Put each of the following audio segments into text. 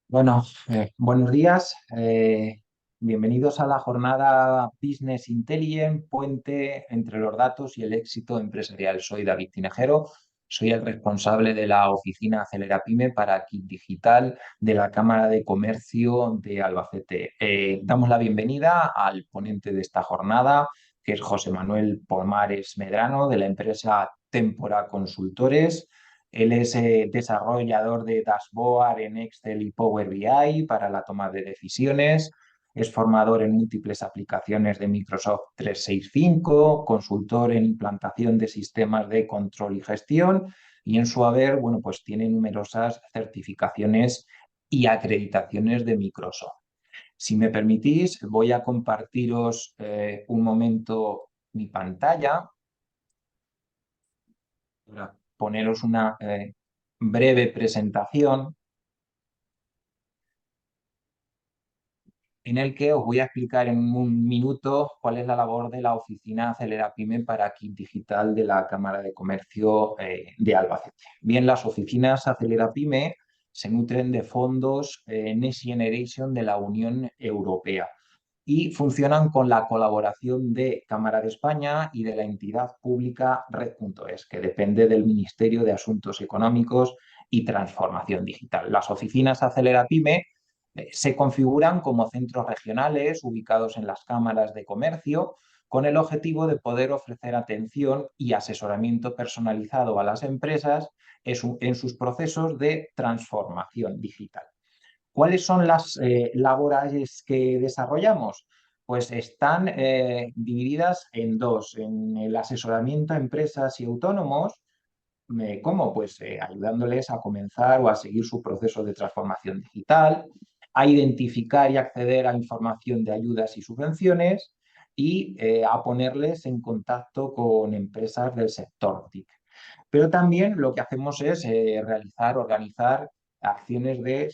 Buenos días. Bienvenidos a la jornada Business Intelligence, puente entre los datos y el éxito empresarial. Soy David Tinejero, soy el responsable de la oficina Acelerapyme para Kit Digital de la Cámara de Comercio de Albacete. Damos la bienvenida al ponente de esta jornada, que es José Manuel Pomares Medrano, de la empresa Tempora Consultores. Él es desarrollador de dashboard en Excel y Power BI para la toma de decisiones. Es formador en múltiples aplicaciones de Microsoft 365, consultor en implantación de sistemas de control y gestión y en su haber, bueno, pues tiene numerosas certificaciones y acreditaciones de Microsoft. Si me permitís, voy a compartiros un momento mi pantalla para poneros una breve presentación en el que os voy a explicar en un minuto cuál es la labor de la oficina Acelerapyme para Kit Digital de la Cámara de Comercio de Albacete. Bien, las oficinas Acelerapyme se nutren de fondos Next Generation de la Unión Europea y funcionan con la colaboración de Cámara de España y de la entidad pública Red.es, que depende del Ministerio de Asuntos Económicos y Transformación Digital. Las oficinas Acelerapyme se configuran como centros regionales ubicados en las cámaras de comercio con el objetivo de poder ofrecer atención y asesoramiento personalizado a las empresas en sus procesos de transformación digital. ¿Cuáles son las labores que desarrollamos? Pues están divididas en dos, en el asesoramiento a empresas y autónomos. ¿Cómo? Pues ayudándoles a comenzar o a seguir su proceso de transformación digital, a identificar y acceder a información de ayudas y subvenciones y a ponerles en contacto con empresas del sector TIC. Pero también lo que hacemos es organizar acciones de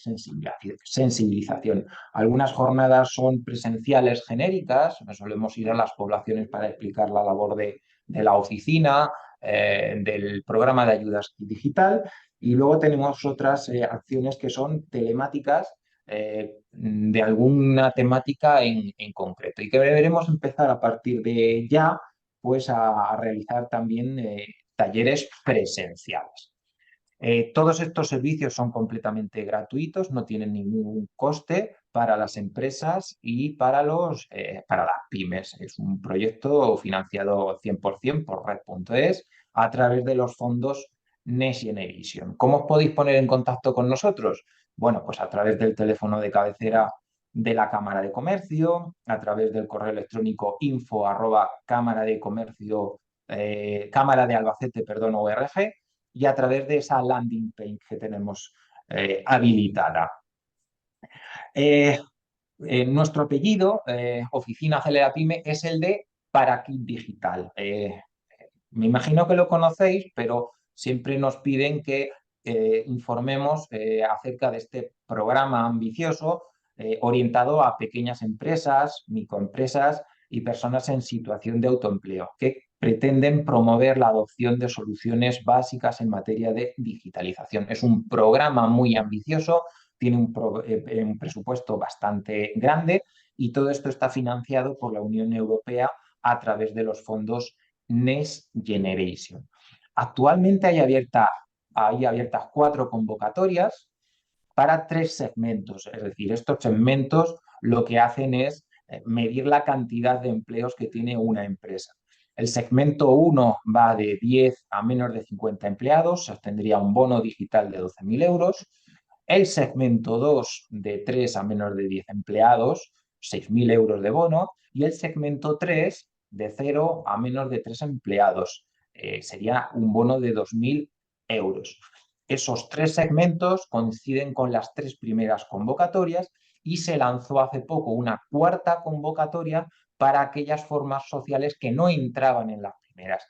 sensibilización. Algunas jornadas son presenciales genéricas, nos solemos ir a las poblaciones para explicar la labor de la oficina, del programa de ayudas digital, y luego tenemos otras acciones que son telemáticas de alguna temática en concreto y que deberemos empezar a partir de ya pues a realizar también talleres presenciales. Todos estos servicios son completamente gratuitos, no tienen ningún coste para las empresas y para las pymes. Es un proyecto financiado 100% por Red.es a través de los fondos Next Generation. ¿Cómo os podéis poner en contacto con nosotros? Bueno, pues a través del teléfono de cabecera de la Cámara de Comercio, a través del correo electrónico info@cámara de comercio, cámara de Albacete, perdón, org, y a través de esa landing page que tenemos habilitada. Eh, Nuestro apellido, Oficina Acelerapyme, es el de Para Kit Digital. Me imagino que lo conocéis, pero siempre nos piden que informemos acerca de este programa ambicioso orientado a pequeñas empresas, microempresas y personas en situación de autoempleo, que pretenden promover la adopción de soluciones básicas en materia de digitalización. Es un programa muy ambicioso, tiene un presupuesto bastante grande y todo esto está financiado por la Unión Europea a través de los fondos Next Generation. Actualmente hay abiertas 4 convocatorias para 3 segmentos. Es decir, estos segmentos lo que hacen es medir la cantidad de empleos que tiene una empresa. El segmento 1 va de 10 a menos de 50 empleados, se obtendría un bono digital de 12.000 euros. El segmento 2 de 3 a menos de 10 empleados, 6.000 euros de bono. Y el segmento 3 de 0 a menos de 3 empleados, sería un bono de 2.000 euros. Esos 3 segmentos coinciden con las 3 primeras convocatorias y se lanzó hace poco una cuarta convocatoria para aquellas formas sociales que no entraban en las primeras,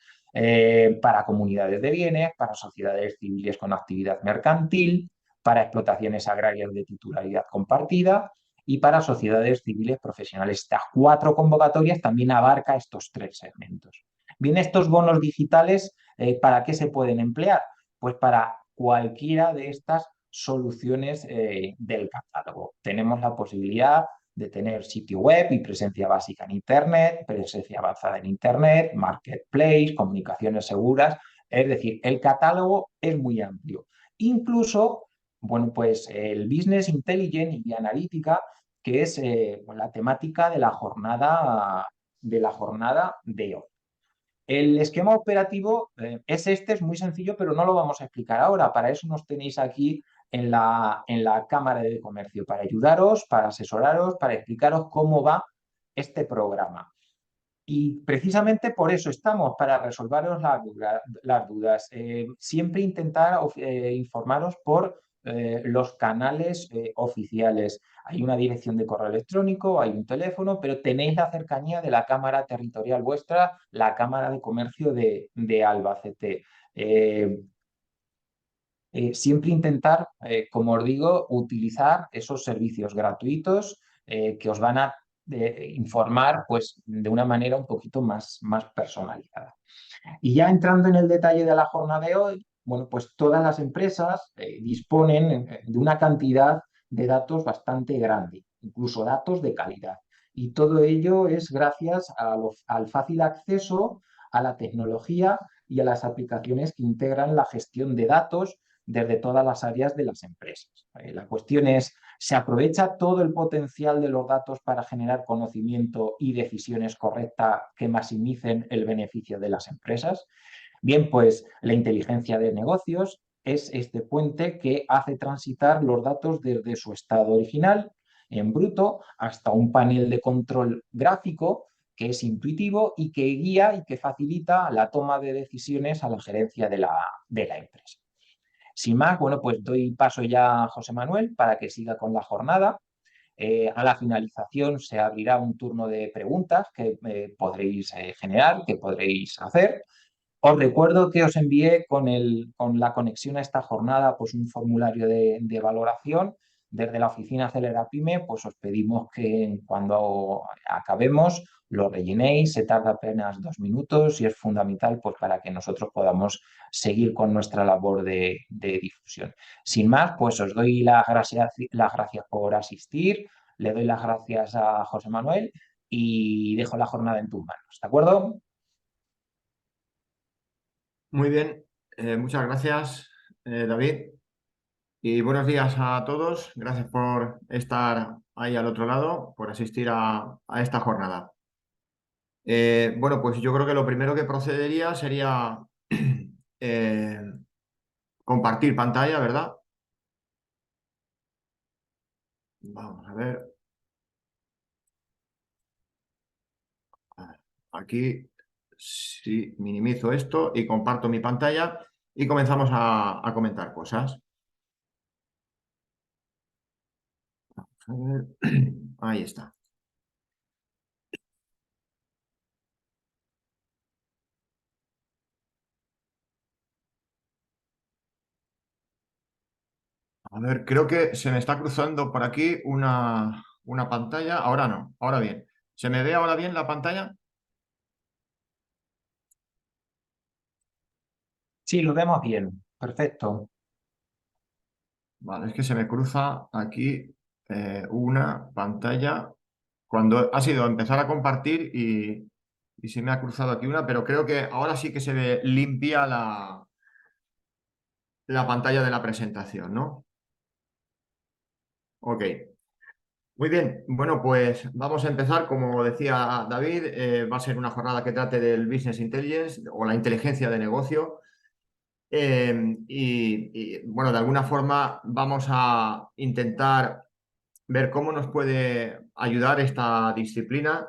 para comunidades de bienes, para sociedades civiles con actividad mercantil, para explotaciones agrarias de titularidad compartida y para sociedades civiles profesionales. Estas 4 convocatorias también abarca estos 3 segmentos. Bien, estos bonos digitales, ¿para qué se pueden emplear? Pues para cualquiera de estas soluciones del catálogo. Tenemos la posibilidad de tener sitio web y presencia básica en Internet, presencia avanzada en Internet, marketplace, comunicaciones seguras. Es decir, el catálogo es muy amplio. Incluso, bueno, pues el Business Intelligence y analítica, que es la temática de la jornada de hoy. El esquema operativo es muy sencillo, pero no lo vamos a explicar ahora. Para eso nos tenéis aquí en la Cámara de Comercio, para ayudaros, para asesoraros, para explicaros cómo va este programa. Y precisamente por eso estamos, para resolveros las dudas. Siempre intentar informaros por los canales oficiales. Hay una dirección de correo electrónico, hay un teléfono, pero tenéis la cercanía de la Cámara Territorial vuestra, la Cámara de Comercio de Albacete. Siempre intentar, como os digo, utilizar esos servicios gratuitos que os van a informar pues, de una manera un poquito más personalizada. Y ya entrando en el detalle de la jornada de hoy, bueno, pues todas las empresas disponen de una cantidad de datos bastante grande, incluso datos de calidad. Y todo ello es gracias al fácil acceso a la tecnología y a las aplicaciones que integran la gestión de datos desde todas las áreas de las empresas. La cuestión es, ¿se aprovecha todo el potencial de los datos para generar conocimiento y decisiones correctas que maximicen el beneficio de las empresas? Bien, pues la inteligencia de negocios es este puente que hace transitar los datos desde su estado original, en bruto, hasta un panel de control gráfico que es intuitivo y que guía y que facilita la toma de decisiones a la gerencia de la empresa. Sin más, bueno, pues doy paso ya a José Manuel para que siga con la jornada. A la finalización se abrirá un turno de preguntas que podréis generar, que podréis hacer. Os recuerdo que os envié con la conexión a esta jornada pues un formulario de valoración. Desde la oficina Acelera Pyme, pues os pedimos que cuando acabemos lo rellenéis, se tarda apenas 2 minutos y es fundamental pues, para que nosotros podamos seguir con nuestra labor de difusión. Sin más, pues os doy las gracias por asistir, le doy las gracias a José Manuel y dejo la jornada en tus manos, ¿de acuerdo? Muy bien, muchas gracias, David. Y buenos días a todos. Gracias por estar ahí al otro lado, por asistir a esta jornada. Bueno, pues yo creo que lo primero que procedería sería eh, compartir pantalla, ¿verdad? Vamos a ver. Aquí sí minimizo esto y comparto mi pantalla y comenzamos a comentar cosas. A ver. Ahí está. A ver, creo que se me está cruzando por aquí una pantalla. Ahora no, ahora bien. ¿Se me ve ahora bien la pantalla? Sí, lo vemos bien. Perfecto. Vale, es que se me cruza aquí una pantalla cuando ha sido empezar a compartir y se me ha cruzado aquí una, pero creo que ahora sí que se ve limpia la pantalla de la presentación, ¿no? Ok. Muy bien, bueno, pues vamos a empezar. Como decía David, va a ser una jornada que trate del Business Intelligence o la inteligencia de negocio. Bueno, de alguna forma vamos a intentar ver cómo nos puede ayudar esta disciplina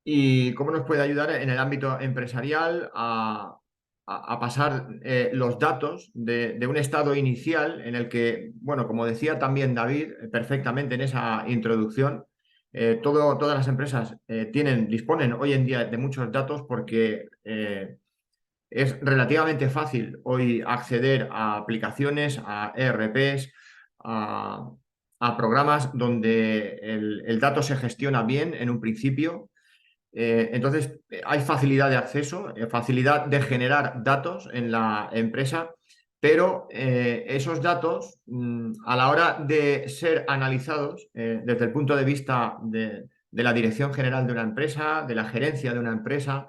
y cómo nos puede ayudar en el ámbito empresarial a pasar los datos de un estado inicial en el que, bueno, como decía también David perfectamente en esa introducción, todas las empresas disponen hoy en día de muchos datos porque es relativamente fácil hoy acceder a aplicaciones, a ERPs, a, a programas donde el dato se gestiona bien en un principio. Entonces, hay facilidad de acceso, facilidad de generar datos en la empresa pero esos datos, a la hora de ser analizados desde el punto de vista de la dirección general de una empresa, de la gerencia de una empresa,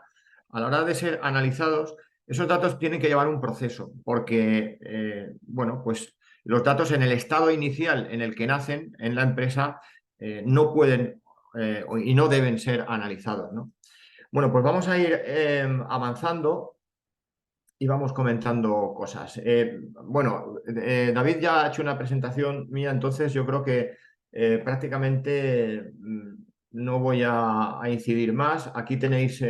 a la hora de ser analizados, esos datos tienen que llevar un proceso, porque, bueno, pues los datos en el estado inicial en el que nacen en la empresa no pueden y no deben ser analizados, ¿no? Bueno, pues vamos a ir avanzando y vamos comentando cosas. David ya ha hecho una presentación mía, entonces yo creo que prácticamente no voy a incidir más. Aquí tenéis,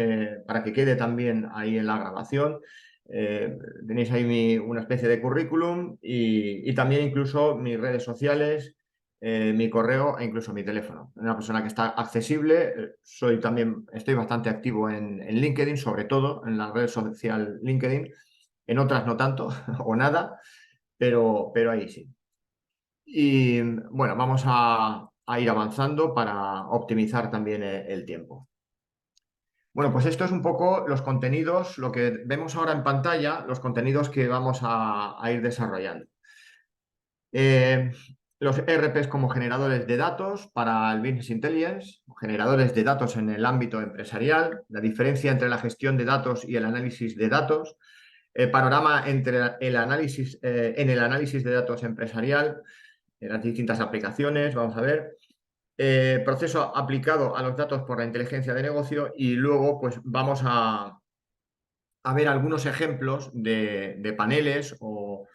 para que quede también ahí en la grabación, tenéis ahí una especie de currículum y también incluso mis redes sociales, mi correo e incluso mi teléfono. Una persona que está accesible. Estoy bastante activo en LinkedIn, sobre todo en la red social LinkedIn. En otras no tanto o nada, pero ahí sí. Y bueno, vamos a ir avanzando para optimizar también el tiempo. Bueno, pues esto es un poco los contenidos, lo que vemos ahora en pantalla, los contenidos que vamos a ir desarrollando. Los ERPs como generadores de datos para el Business Intelligence, generadores de datos en el ámbito empresarial, la diferencia entre la gestión de datos y el análisis de datos, el panorama entre el análisis, en el análisis de datos empresarial, en las distintas aplicaciones, vamos a ver, proceso aplicado a los datos por la inteligencia de negocio y luego pues vamos a ver algunos ejemplos de paneles o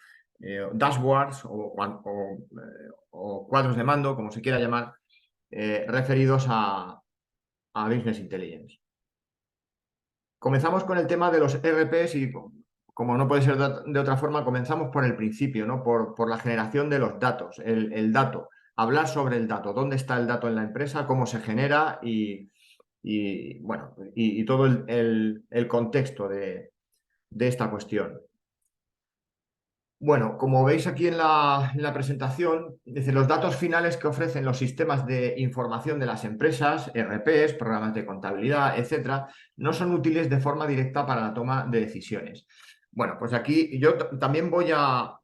dashboards o cuadros de mando, como se quiera llamar, referidos a Business Intelligence. Comenzamos con el tema de los ERPs y, como no puede ser de otra forma, comenzamos por el principio, ¿no? Por la generación de los datos, el dato, hablar sobre el dato, dónde está el dato en la empresa, cómo se genera y todo el contexto de esta cuestión. Bueno, como veis aquí en la presentación, dice los datos finales que ofrecen los sistemas de información de las empresas, ERPs, programas de contabilidad, etcétera, no son útiles de forma directa para la toma de decisiones. Bueno, pues aquí yo también voy a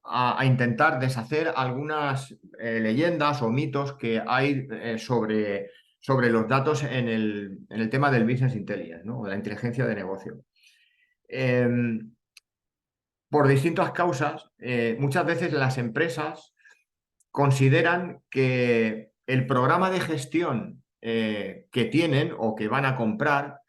intentar deshacer algunas leyendas o mitos que hay sobre los datos en el tema del Business Intelligence, ¿no? O de la inteligencia de negocio. Por distintas causas, muchas veces las empresas consideran que el programa de gestión que tienen o que van a comprar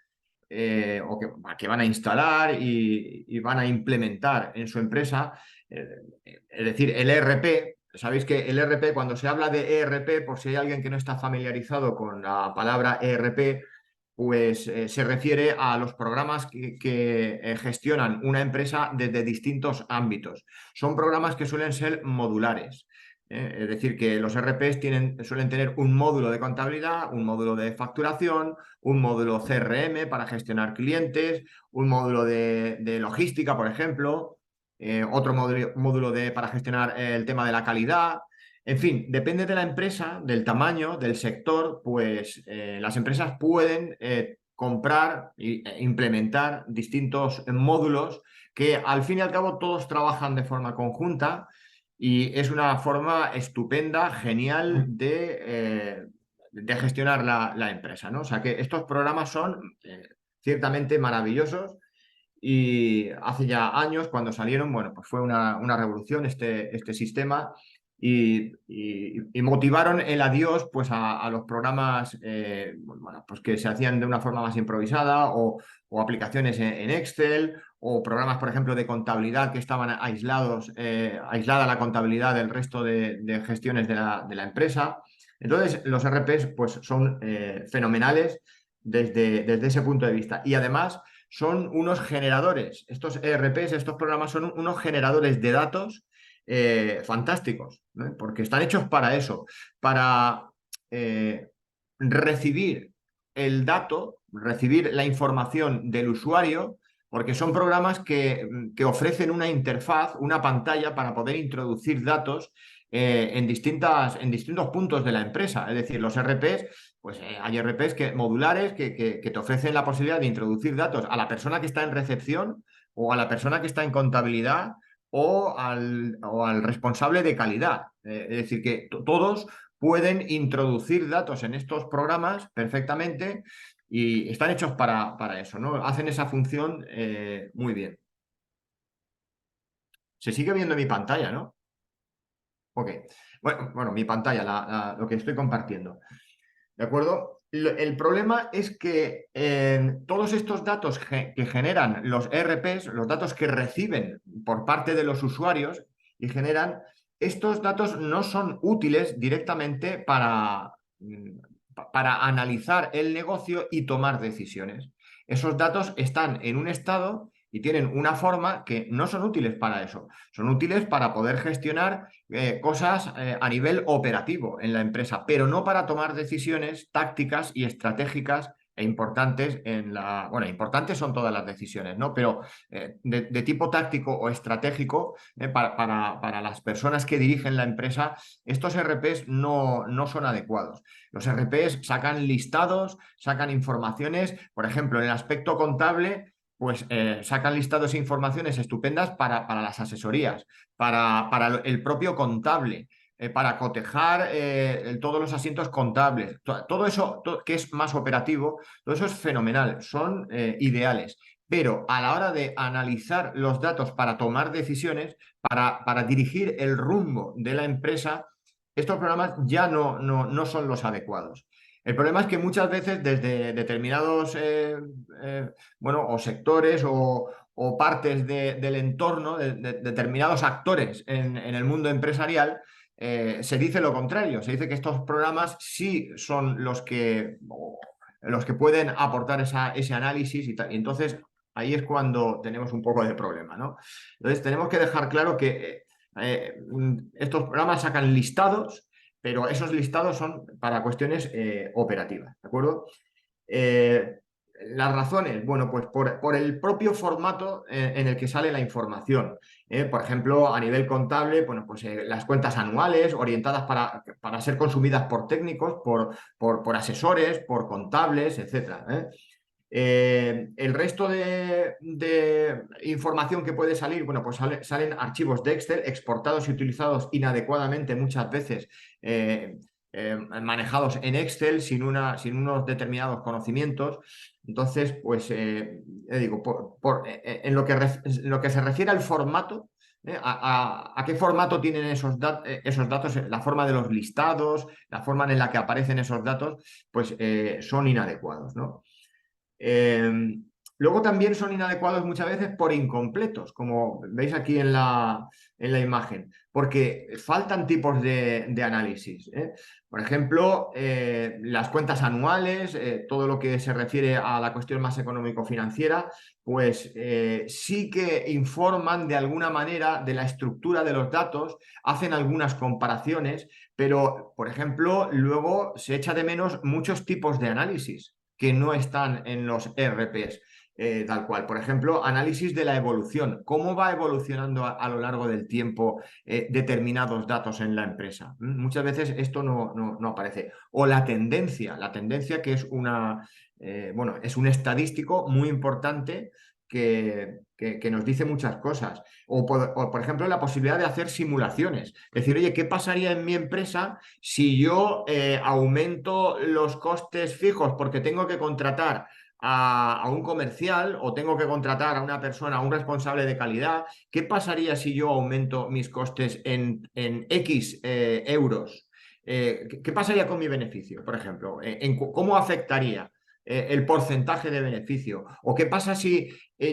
o que van a instalar y van a implementar en su empresa, es decir, el ERP. Sabéis que el ERP, cuando se habla de ERP, por si hay alguien que no está familiarizado con la palabra ERP, pues se refiere a los programas que gestionan una empresa desde distintos ámbitos. Son programas que suelen ser modulares. Es decir, que los ERPs suelen tener un módulo de contabilidad, un módulo de facturación, un módulo CRM para gestionar clientes, un módulo de logística, por ejemplo, otro módulo para gestionar el tema de la calidad. En fin, depende de la empresa, del tamaño, del sector, pues las empresas pueden comprar e implementar distintos módulos que al fin y al cabo todos trabajan de forma conjunta y es una forma estupenda, genial de gestionar la empresa, ¿no? O sea que estos programas son ciertamente maravillosos. Y hace ya años, cuando salieron, bueno, pues fue una revolución este sistema y motivaron el adiós pues a los programas pues que se hacían de una forma más improvisada o aplicaciones en Excel o programas, por ejemplo, de contabilidad que estaban aislados, aislada la contabilidad del resto de gestiones de la empresa. Entonces, los RPs pues, son fenomenales desde ese punto de vista. Y además son unos generadores. Estos ERPs, estos programas son unos generadores de datos fantásticos, ¿no? Porque están hechos para eso, para recibir el dato, recibir la información del usuario, porque son programas que ofrecen una interfaz, una pantalla para poder introducir datos en distintos puntos de la empresa. Es decir, los RPs, pues hay RPs modulares que te ofrecen la posibilidad de introducir datos a la persona que está en recepción o a la persona que está en contabilidad o al responsable de calidad. Es decir, que todos pueden introducir datos en estos programas perfectamente y están hechos para eso, ¿no? Hacen esa función muy bien. Se sigue viendo mi pantalla, ¿no? Ok. Bueno, mi pantalla, lo que estoy compartiendo. ¿De acuerdo? El problema es que todos estos datos que generan los ERPs, los datos que reciben por parte de los usuarios y generan, estos datos no son útiles directamente para analizar el negocio y tomar decisiones. Esos datos están en un estado y tienen una forma que no son útiles para eso. Son útiles para poder gestionar cosas a nivel operativo en la empresa, pero no para tomar decisiones tácticas y estratégicas e importantes Bueno, importantes son todas las decisiones, ¿no? Pero de tipo táctico o estratégico, para las personas que dirigen la empresa, estos RPs no son adecuados. Los RPs sacan listados, sacan informaciones, por ejemplo, en el aspecto contable, pues sacan listados e informaciones estupendas para las asesorías, para el propio contable, para cotejar todos los asientos contables. Todo eso que es más operativo, todo eso es fenomenal, son ideales. Pero a la hora de analizar los datos para tomar decisiones, para dirigir el rumbo de la empresa, estos programas ya no son los adecuados. El problema es que muchas veces desde determinados bueno, o sectores o partes del entorno, de determinados actores en el mundo empresarial, se dice lo contrario. Se dice que estos programas sí son los que pueden aportar ese análisis y entonces ahí es cuando tenemos un poco de problema, ¿no? Entonces tenemos que dejar claro que estos programas sacan listados, pero esos listados son para cuestiones operativas, ¿de acuerdo? Eh, las razones, bueno, pues por el propio formato en el que sale la información. Por ejemplo, a nivel contable, bueno, pues las cuentas anuales orientadas para ser consumidas por técnicos, por asesores, por contables, etc. El resto de información que puede salir, bueno, pues salen archivos de Excel exportados y utilizados inadecuadamente muchas veces, manejados en Excel sin unos determinados conocimientos. Entonces, pues, digo, en lo que se refiere al formato, a qué formato tienen esos datos, la forma de los listados, la forma en la que aparecen esos datos, pues son inadecuados, ¿no? Eh, Luego también son inadecuados muchas veces por incompletos, como veis aquí en la imagen, porque faltan tipos de análisis. Por ejemplo, las cuentas anuales, todo lo que se refiere a la cuestión más económico-financiera, pues sí que informan de alguna manera de la estructura de los datos, hacen algunas comparaciones, pero, por ejemplo, luego se echa de menos muchos tipos de análisis que no están en los ERPs. Tal cual. Por ejemplo, análisis de la evolución. ¿Cómo va evolucionando a lo largo del tiempo determinados datos en la empresa? Muchas veces esto no aparece. O la tendencia que es bueno, es un estadístico muy importante que nos dice muchas cosas. O por ejemplo, la posibilidad de hacer simulaciones. Decir, oye, ¿qué pasaría en mi empresa si yo aumento los costes fijos porque tengo que contratar a un comercial o tengo que contratar a una persona, a un responsable de calidad? ¿Qué pasaría si yo aumento mis costes en X euros? ¿Qué pasaría con mi beneficio, por ejemplo? ¿Cómo afectaría el porcentaje de beneficio? ¿O qué pasa si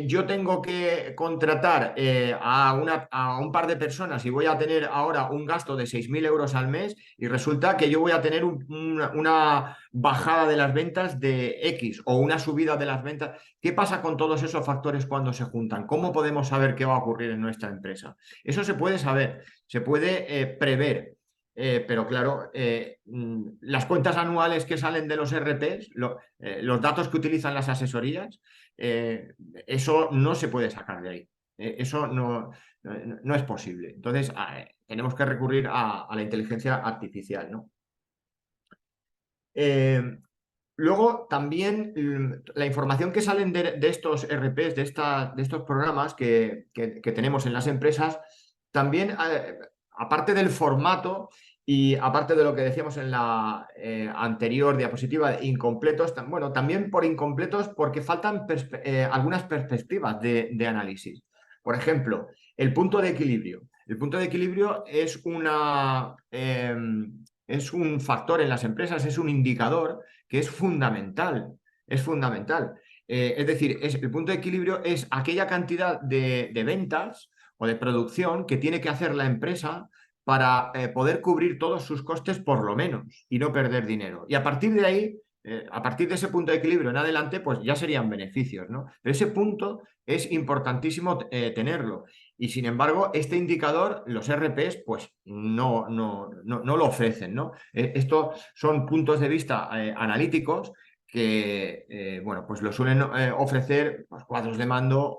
yo tengo que contratar a un par de personas y voy a tener ahora un gasto de 6.000 euros al mes y resulta que yo voy a tener una bajada de las ventas de X o una subida de las ventas? ¿Qué pasa con todos esos factores cuando se juntan? ¿Cómo podemos saber qué va a ocurrir en nuestra empresa? Eso se puede saber, se puede prever. Pero claro, las cuentas anuales que salen de los RPs, los datos que utilizan las asesorías, eso no se puede sacar de ahí. Eso no es posible. Entonces, tenemos que recurrir a la inteligencia artificial, ¿no? Luego también la información que salen de estos RPs, de estos programas que tenemos en las empresas, también aparte del formato y aparte de lo que decíamos en la anterior diapositiva, de incompletos, bueno, también por incompletos porque faltan algunas perspectivas de análisis. Por ejemplo, el punto de equilibrio. El punto de equilibrio es es un factor en las empresas, es un indicador que es fundamental, es fundamental. Es decir, el punto de equilibrio es aquella cantidad de ventas o de producción que tiene que hacer la empresa para poder cubrir todos sus costes por lo menos y no perder dinero. Y a partir de ahí, a partir de ese punto de equilibrio en adelante, pues ya serían beneficios, ¿no? Pero ese punto es importantísimo tenerlo. Y sin embargo, este indicador, los RPs, pues no lo ofrecen, ¿no? Esto son puntos de vista analíticos que bueno, pues lo suelen ofrecer pues, cuadros de mando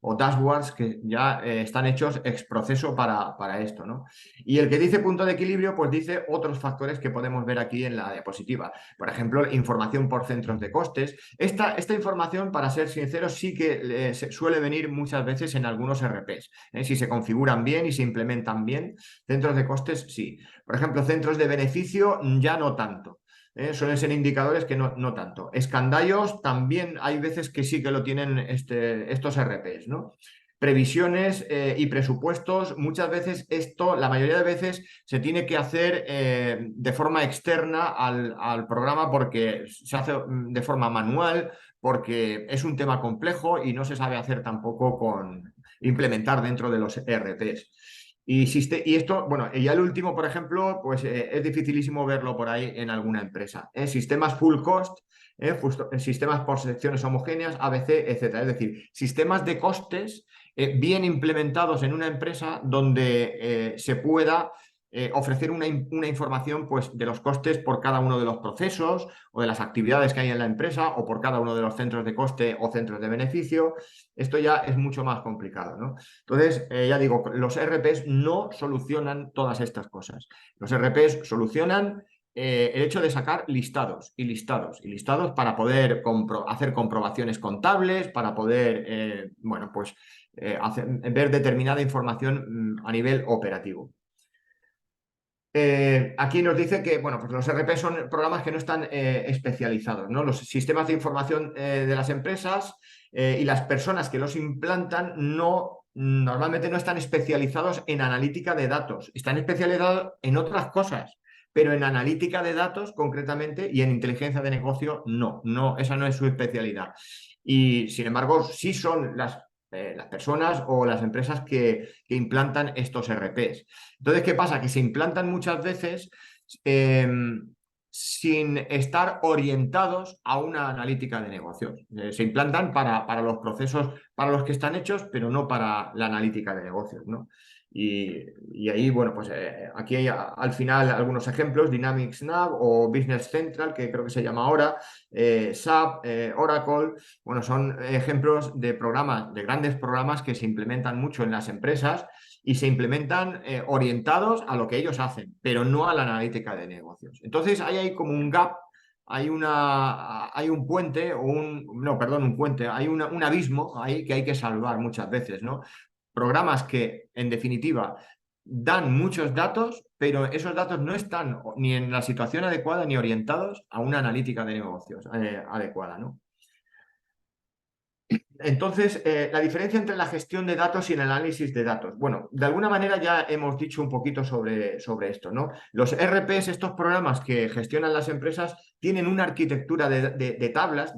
o dashboards que ya están hechos ex proceso para esto, ¿no? Y el que dice punto de equilibrio, pues dice otros factores que podemos ver aquí en la diapositiva. Por ejemplo, información por centros de costes. Esta información, para ser sincero, sí que suele venir muchas veces en algunos RPs. Si se configuran bien y se implementan bien, centros de costes sí. Por ejemplo, centros de beneficio ya no tanto. Suelen ser indicadores que no tanto. Escandallos también hay veces que sí que lo tienen estos RPs, ¿no? Previsiones y presupuestos, muchas veces esto, la mayoría de veces, se tiene que hacer de forma externa al programa porque se hace de forma manual, porque es un tema complejo y no se sabe hacer tampoco implementar dentro de los RPs. Y esto, bueno, y ya el último, por ejemplo, pues es dificilísimo verlo por ahí en alguna empresa. Sistemas full cost, sistemas por secciones homogéneas, ABC, etcétera. Es decir, sistemas de costes bien implementados en una empresa donde se pueda ofrecer una información pues, de los costes por cada uno de los procesos o de las actividades que hay en la empresa o por cada uno de los centros de coste o centros de beneficio. Esto ya es mucho más complicado, ¿no? Entonces, ya digo, los RPs no solucionan todas estas cosas. Los RPs solucionan el hecho de sacar listados y listados y listados para poder hacer comprobaciones contables, para poder, bueno, pues ver determinada información a nivel operativo. Aquí nos dice que bueno, pues los RP son programas que no están especializados, ¿no? Los sistemas de información de las empresas y las personas que los implantan normalmente no están especializados en analítica de datos, están especializados en otras cosas, pero en analítica de datos concretamente y en inteligencia de negocio esa no es su especialidad. Y sin embargo, sí son las personas o las empresas que implantan estos RPs. Entonces, ¿qué pasa? Que se implantan muchas veces sin estar orientados a una analítica de negocios. Se implantan para los procesos para los que están hechos, pero no para la analítica de negocios, ¿no? Y ahí, bueno, pues aquí hay al final algunos ejemplos, Dynamics Nav o Business Central, que creo que se llama ahora, SAP, Oracle, bueno, son ejemplos de programas, de grandes programas que se implementan mucho en las empresas y se implementan orientados a lo que ellos hacen, pero no a la analítica de negocios. Entonces ahí hay como un gap, hay un puente, un puente, hay un abismo ahí que hay que salvar muchas veces, ¿no? Programas que, en definitiva, dan muchos datos, pero esos datos no están ni en la situación adecuada ni orientados a una analítica de negocios adecuada, ¿no? Entonces, la diferencia entre la gestión de datos y el análisis de datos. Bueno, de alguna manera ya hemos dicho un poquito sobre esto, ¿no? Los RPs, estos programas que gestionan las empresas, tienen una arquitectura de tablas,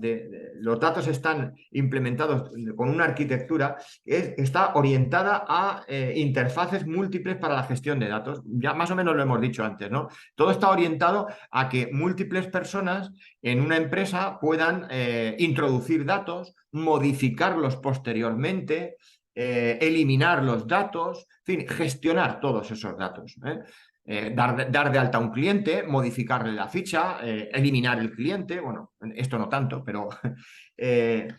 los datos están implementados con una arquitectura que está orientada a interfaces múltiples para la gestión de datos. Ya más o menos lo hemos dicho antes, ¿no? Todo está orientado a que múltiples personas en una empresa puedan introducir datos, modificarlos posteriormente, eliminar los datos, en fin, gestionar todos esos datos. Dar de alta a un cliente, modificarle la ficha, eliminar el cliente, bueno, esto no tanto, pero de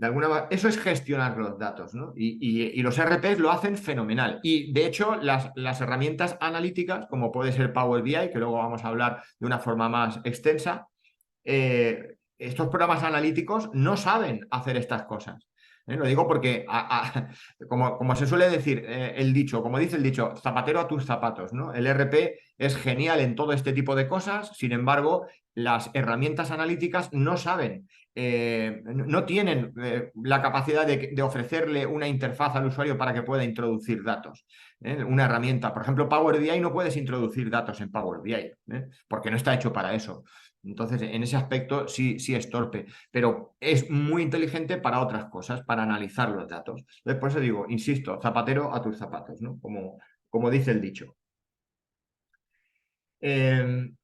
alguna manera, eso es gestionar los datos, ¿no? Y los RPs lo hacen fenomenal. Y de hecho, las herramientas analíticas, como puede ser Power BI, que luego vamos a hablar de una forma más extensa, estos programas analíticos no saben hacer estas cosas. Lo digo porque, como se suele decir el dicho, como dice el dicho, zapatero a tus zapatos, ¿no? El ERP es genial en todo este tipo de cosas, sin embargo, las herramientas analíticas no saben, no tienen la capacidad de ofrecerle una interfaz al usuario para que pueda introducir datos. Una herramienta, por ejemplo, Power BI, no puedes introducir datos en Power BI, porque no está hecho para eso. Entonces, en ese aspecto sí, sí es torpe, pero es muy inteligente para otras cosas, para analizar los datos. Entonces, por eso digo, insisto, zapatero a tus zapatos, ¿no? Como dice el dicho. Entonces,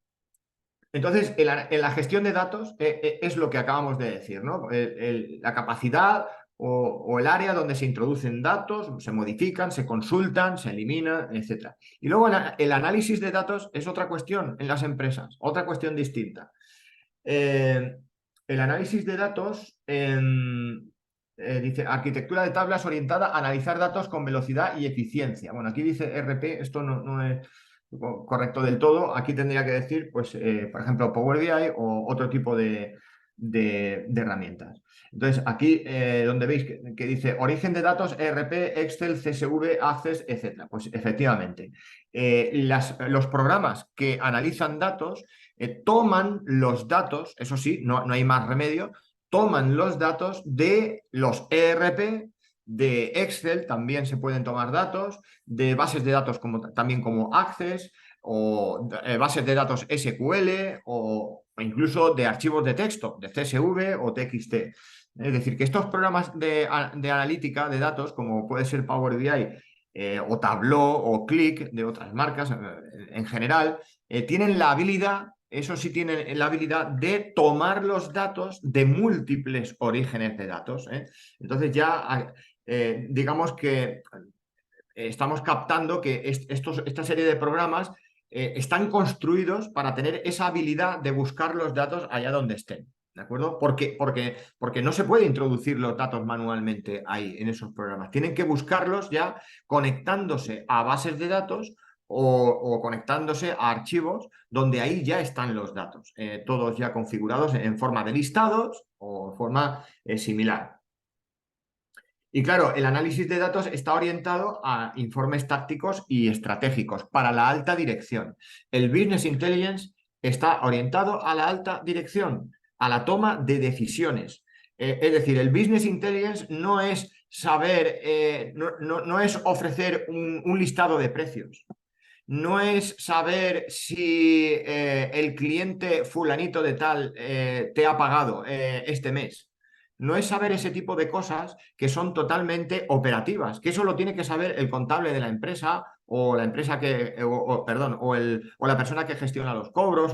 en la gestión de datos es lo que acabamos de decir, ¿no? La capacidad o el área donde se introducen datos, se modifican, se consultan, se eliminan, etc. Y luego el análisis de datos es otra cuestión en las empresas, otra cuestión distinta. El análisis de datos dice arquitectura de tablas orientada a analizar datos con velocidad y eficiencia. Bueno, aquí dice RP, esto no es correcto del todo. Aquí tendría que decir, pues, por ejemplo, Power BI o otro tipo de herramientas. Entonces, aquí donde veis que dice origen de datos, ERP, Excel, CSV, Access, etc. Pues efectivamente, los programas que analizan datos toman los datos, eso sí, no hay más remedio, toman los datos de los ERP, de Excel, también se pueden tomar datos, de bases de datos también como Access, o bases de datos SQL, o incluso de archivos de texto, de CSV o TXT. Es decir, que estos programas de analítica de datos, como puede ser Power BI, o Tableau o Qlik de otras marcas en general, tienen la habilidad, eso sí tienen la habilidad de tomar los datos de múltiples orígenes de datos. Entonces ya digamos que estamos captando que esta serie de programas están construidos para tener esa habilidad de buscar los datos allá donde estén. ¿De acuerdo? Porque no se puede introducir los datos manualmente ahí en esos programas. Tienen que buscarlos ya conectándose a bases de datos o conectándose a archivos donde ahí ya están los datos, todos ya configurados en forma de listados o en forma similar. Y claro, el análisis de datos está orientado a informes tácticos y estratégicos para la alta dirección. El Business Intelligence está orientado a la alta dirección, a la toma de decisiones. Es decir, el Business Intelligence no es saber, no es ofrecer un listado de precios. No es saber si el cliente fulanito de tal te ha pagado este mes. No es saber ese tipo de cosas que son totalmente operativas, que eso lo tiene que saber el contable de la empresa o la empresa perdón, o la persona que gestiona los cobros.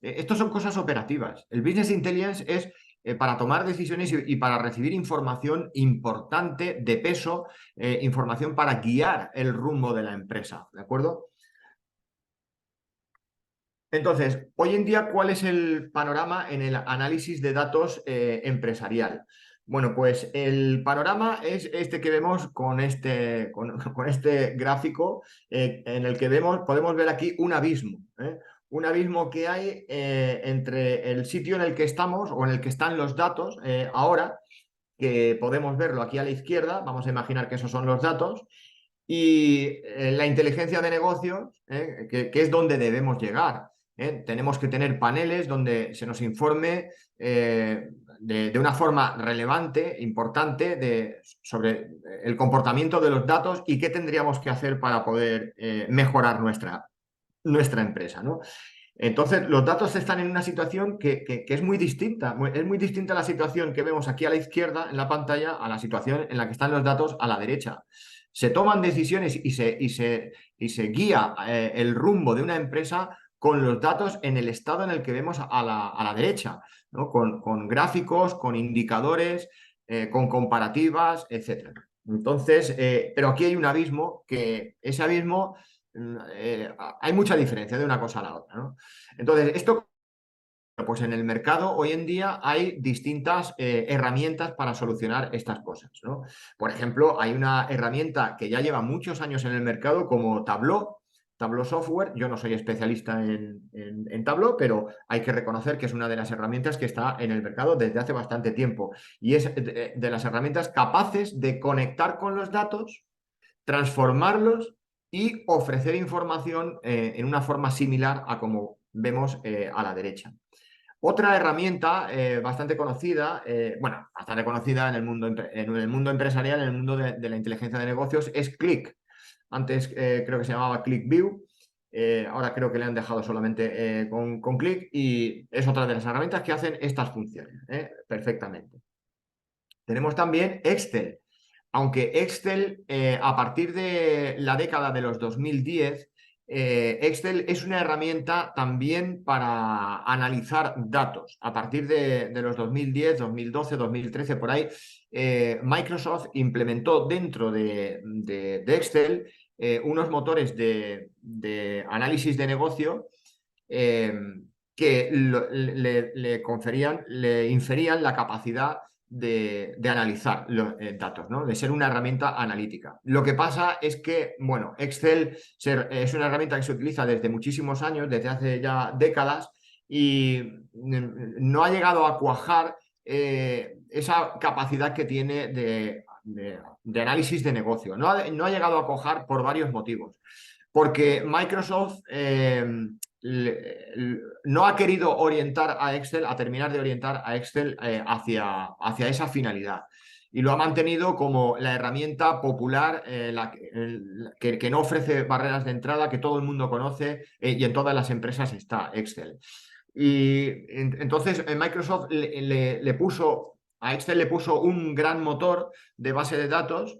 Estos son cosas operativas. El Business Intelligence es para tomar decisiones y para recibir información importante de peso, información para guiar el rumbo de la empresa, ¿de acuerdo? Entonces, hoy en día, ¿cuál es el panorama en el análisis de datos empresarial? Bueno, pues el panorama es este que vemos con con este gráfico en el que podemos ver aquí un abismo. Un abismo que hay entre el sitio en el que estamos o en el que están los datos ahora, que podemos verlo aquí a la izquierda, vamos a imaginar que esos son los datos, y la inteligencia de negocios, que es donde debemos llegar. Tenemos que tener paneles donde se nos informe de una forma relevante, importante, sobre el comportamiento de los datos y qué tendríamos que hacer para poder mejorar nuestra empresa, ¿no? Entonces, los datos están en una situación que es muy distinta. Es muy distinta la situación que vemos aquí a la izquierda en la pantalla a la situación en la que están los datos a la derecha. Se toman decisiones y se guía el rumbo de una empresa con los datos en el estado en el que vemos a la derecha, ¿no? Con gráficos, con indicadores, con comparativas, etc. Entonces, pero aquí hay un abismo que ese abismo hay mucha diferencia de una cosa a la otra, ¿no? Entonces, esto, pues en el mercado hoy en día hay distintas herramientas para solucionar estas cosas, ¿no? Por ejemplo, hay una herramienta que ya lleva muchos años en el mercado como Tableau. Tableau Software. Yo no soy especialista en Tableau, pero hay que reconocer que es una de las herramientas que está en el mercado desde hace bastante tiempo y es de las herramientas capaces de conectar con los datos, transformarlos y ofrecer información en una forma similar a como vemos a la derecha. Otra herramienta bastante conocida, bastante conocida en el mundo empresarial, en el mundo de la inteligencia de negocios, es Qlik. Antes creo que se llamaba QlikView, ahora creo que le han dejado solamente con Qlik y es otra de las herramientas que hacen estas funciones perfectamente. Tenemos también Excel, aunque Excel a partir de la década de los 2010, Excel es una herramienta también para analizar datos. A partir de los 2010, 2012, 2013, por ahí, Microsoft implementó dentro de Excel unos motores de análisis de negocio que le inferían la capacidad de analizar los datos, ¿no? De ser una herramienta analítica. Lo que pasa es que, bueno, Excel es una herramienta que se utiliza desde muchísimos años, desde hace ya décadas, y no ha llegado a cuajar esa capacidad que tiene de análisis de negocio. No ha llegado a cuajar por varios motivos. Porque Microsoft no ha querido orientar a Excel, a terminar de orientar a Excel hacia esa finalidad. Y lo ha mantenido como la herramienta popular que no ofrece barreras de entrada, que todo el mundo conoce y en todas las empresas está Excel. Y entonces Microsoft a Excel le puso un gran motor de base de datos,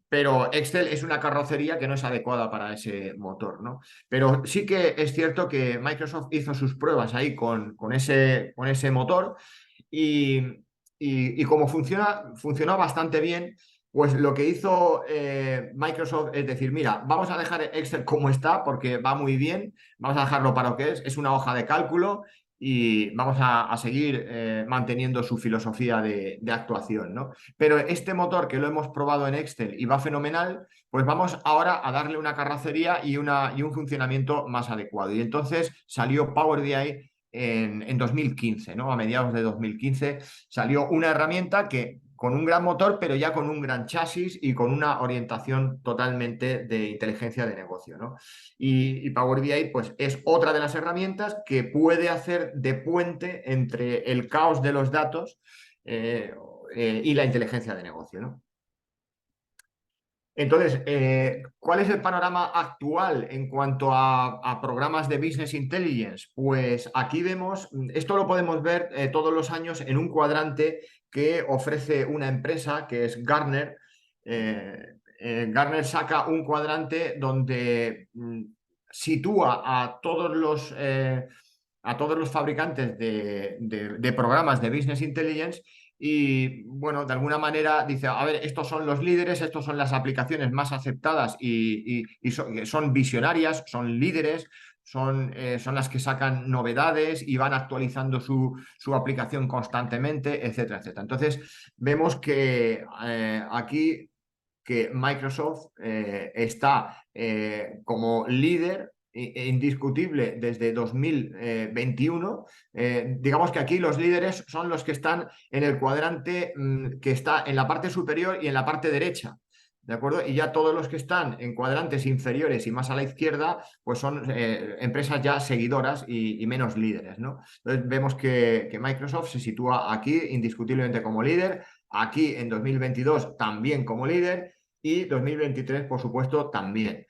pero Excel es una carrocería que no es adecuada para ese motor, ¿no? Pero sí que es cierto que Microsoft hizo sus pruebas ahí con ese motor y como funcionó bastante bien, pues lo que hizo Microsoft es decir, mira, vamos a dejar Excel como está porque va muy bien, vamos a dejarlo para lo que es una hoja de cálculo y vamos a seguir manteniendo su filosofía de actuación, ¿no? Pero este motor que lo hemos probado en Excel y va fenomenal, pues vamos ahora a darle una carrocería y un funcionamiento más adecuado. Y entonces salió Power BI en 2015, ¿no? A mediados de 2015 salió una herramienta que con un gran motor, pero ya con un gran chasis y con una orientación totalmente de inteligencia de negocio, ¿no? Y Power BI pues, es otra de las herramientas que puede hacer de puente entre el caos de los datos y la inteligencia de negocio, ¿no? Entonces, ¿cuál es el panorama actual en cuanto a programas de Business Intelligence? Pues aquí vemos, esto lo podemos ver todos los años en un cuadrante que ofrece una empresa que es Gartner. Gartner saca un cuadrante donde sitúa a todos los fabricantes de programas de Business Intelligence y, bueno, de alguna manera dice, a ver, estos son los líderes, estos son las aplicaciones más aceptadas y son visionarias, son líderes, son las que sacan novedades y van actualizando su aplicación constantemente, etcétera, etcétera. Entonces, vemos que aquí que Microsoft está como líder indiscutible desde 2021. Digamos que aquí los líderes son los que están en el cuadrante que está en la parte superior y en la parte derecha. ¿De acuerdo? Y ya todos los que están en cuadrantes inferiores y más a la izquierda, pues son empresas ya seguidoras y menos líderes, ¿no? Entonces vemos que Microsoft se sitúa aquí indiscutiblemente como líder, aquí en 2022 también como líder y 2023, por supuesto, también.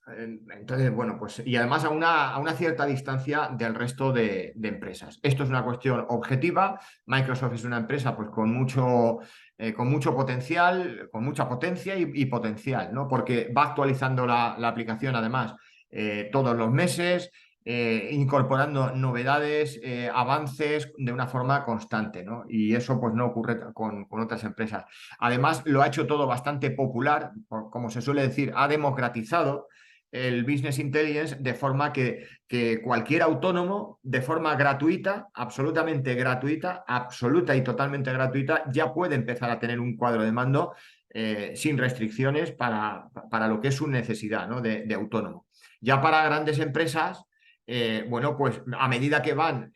Entonces, bueno, pues y además a una cierta distancia del resto de empresas. Esto es una cuestión objetiva. Microsoft es una empresa pues con mucho potencial, con mucha potencia y potencial, ¿no? Porque va actualizando la aplicación además todos los meses, incorporando novedades, avances de una forma constante, ¿no? Y eso pues no ocurre con otras empresas. Además, lo ha hecho todo bastante popular, como se suele decir, ha democratizado el Business Intelligence de forma que cualquier autónomo, de forma gratuita, absolutamente gratuita, absoluta y totalmente gratuita, ya puede empezar a tener un cuadro de mando sin restricciones para lo que es su necesidad, ¿no? de autónomo. Ya para grandes empresas, bueno, pues a medida que van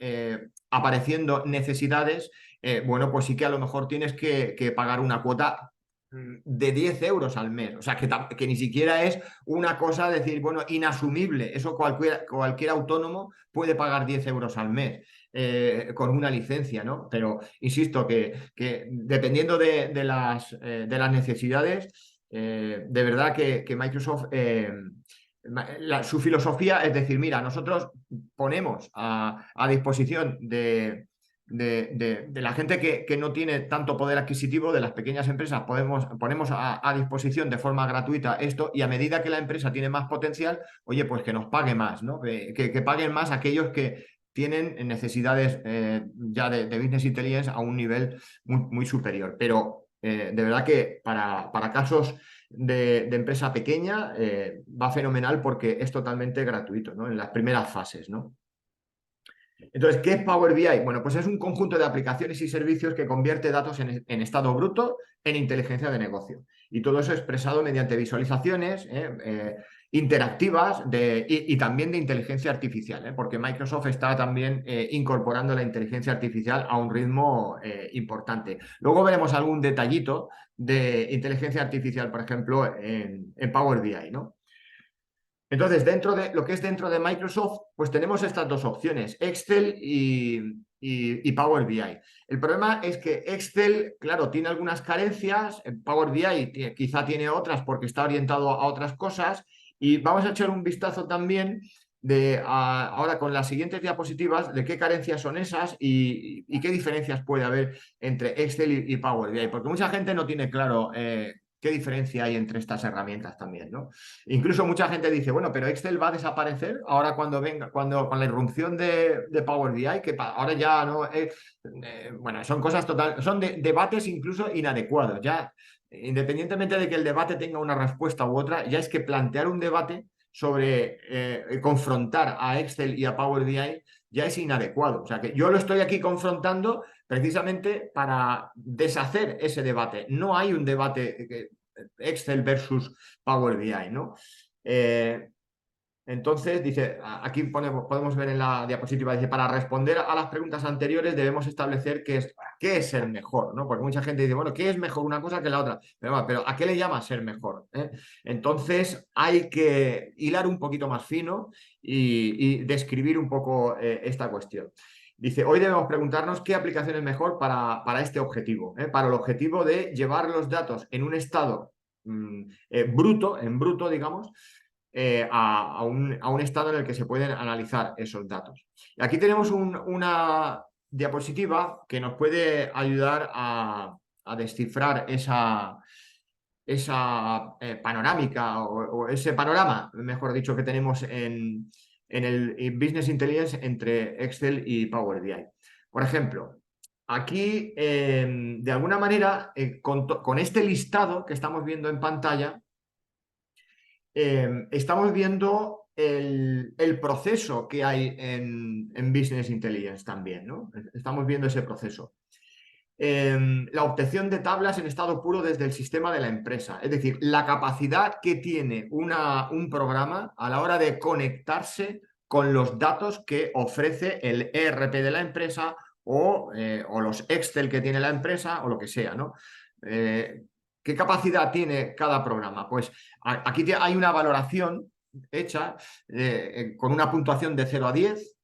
apareciendo necesidades, bueno, pues sí que a lo mejor tienes que pagar una cuota de 10 euros al mes. O sea, que ni siquiera es una cosa, decir, bueno, inasumible. Eso cualquier autónomo puede pagar 10 euros al mes con una licencia, ¿no? Pero insisto que dependiendo de las necesidades, de verdad que Microsoft... su filosofía es decir, mira, nosotros ponemos a disposición de la gente que no tiene tanto poder adquisitivo, de las pequeñas empresas, ponemos a disposición de forma gratuita esto, y a medida que la empresa tiene más potencial, oye, pues que nos pague más, ¿no? Que paguen más aquellos que tienen necesidades ya de business intelligence a un nivel muy superior. Pero de verdad que para casos de empresa pequeña va fenomenal porque es totalmente gratuito, ¿no? En las primeras fases, ¿no? Entonces, ¿qué es Power BI? Bueno, pues es un conjunto de aplicaciones y servicios que convierte datos en estado bruto en inteligencia de negocio. Y todo eso expresado mediante visualizaciones interactivas y también de inteligencia artificial, porque Microsoft está también incorporando la inteligencia artificial a un ritmo importante. Luego veremos algún detallito de inteligencia artificial, por ejemplo, en Power BI, ¿no? Entonces, dentro de lo que es dentro de Microsoft, pues tenemos estas dos opciones, Excel y Power BI. El problema es que Excel, claro, tiene algunas carencias, Power BI quizá tiene otras porque está orientado a otras cosas, y vamos a echar un vistazo también ahora con las siguientes diapositivas de qué carencias son esas y qué diferencias puede haber entre Excel y Power BI, porque mucha gente no tiene claro qué diferencia hay entre estas herramientas también, ¿no? Incluso mucha gente dice, bueno, pero Excel va a desaparecer ahora cuando venga, cuando con la irrupción de Power BI, que ahora ya no bueno, son cosas son debates incluso inadecuados. Ya, independientemente de que el debate tenga una respuesta u otra, ya es que plantear un debate sobre confrontar a Excel y a Power BI ya es inadecuado. O sea que yo lo estoy aquí confrontando precisamente para deshacer ese debate. No hay un debate Excel versus Power BI, ¿no? Entonces, dice, aquí podemos ver en la diapositiva, dice, para responder a las preguntas anteriores debemos establecer qué es ser mejor, ¿no? Porque mucha gente dice, bueno, ¿qué es mejor una cosa que la otra? Pero ¿a qué le llama ser mejor? Entonces, hay que hilar un poquito más fino y describir un poco esta cuestión. Dice, hoy debemos preguntarnos qué aplicación es mejor para este objetivo, para el objetivo de llevar los datos en un estado bruto, digamos, a un estado en el que se pueden analizar esos datos. Y aquí tenemos una diapositiva que nos puede ayudar a descifrar esa panorámica o ese panorama, mejor dicho, que tenemos en el Business Intelligence entre Excel y Power BI. Por ejemplo, aquí, de alguna manera, con este listado que estamos viendo en pantalla, estamos viendo el proceso que hay en Business Intelligence también, ¿no? Estamos viendo ese proceso. La obtención de tablas en estado puro desde el sistema de la empresa. Es decir, la capacidad que tiene un programa a la hora de conectarse con los datos que ofrece el ERP de la empresa o los Excel que tiene la empresa o lo que sea, ¿no? ¿Qué capacidad tiene cada programa? Pues aquí hay una valoración hecha con una puntuación de 0 a 10.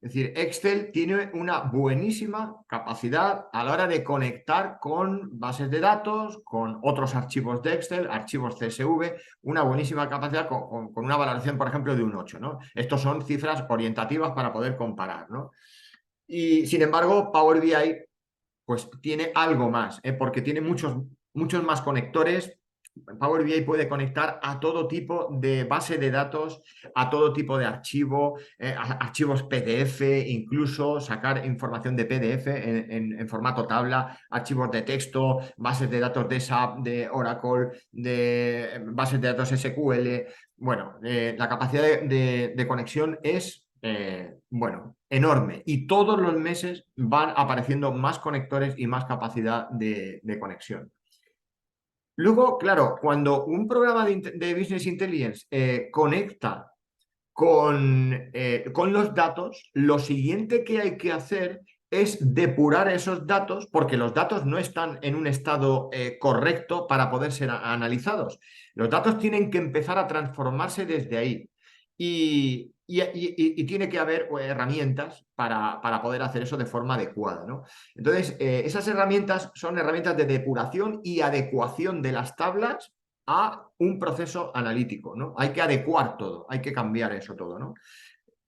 Es decir, Excel tiene una buenísima capacidad a la hora de conectar con bases de datos, con otros archivos de Excel, archivos CSV, una buenísima capacidad con una valoración, por ejemplo, de un 8, ¿no? Estos son cifras orientativas para poder comparar, ¿no? Y, sin embargo, Power BI pues tiene algo más, porque tiene muchos más conectores. Power BI puede conectar a todo tipo de base de datos, a todo tipo de archivo, archivos PDF, incluso sacar información de PDF en formato tabla, archivos de texto, bases de datos de SAP, de Oracle, de bases de datos SQL. Bueno, la capacidad de conexión es bueno, enorme, y todos los meses van apareciendo más conectores y más capacidad de conexión. Luego, claro, cuando un programa de Business Intelligence conecta con los datos, lo siguiente que hay que hacer es depurar esos datos porque los datos no están en un estado correcto para poder ser analizados. Los datos tienen que empezar a transformarse desde ahí y tiene que haber herramientas para poder hacer eso de forma adecuada, ¿no? Entonces, esas herramientas son herramientas de depuración y adecuación de las tablas a un proceso analítico, ¿no? Hay que adecuar todo, hay que cambiar eso todo, ¿no?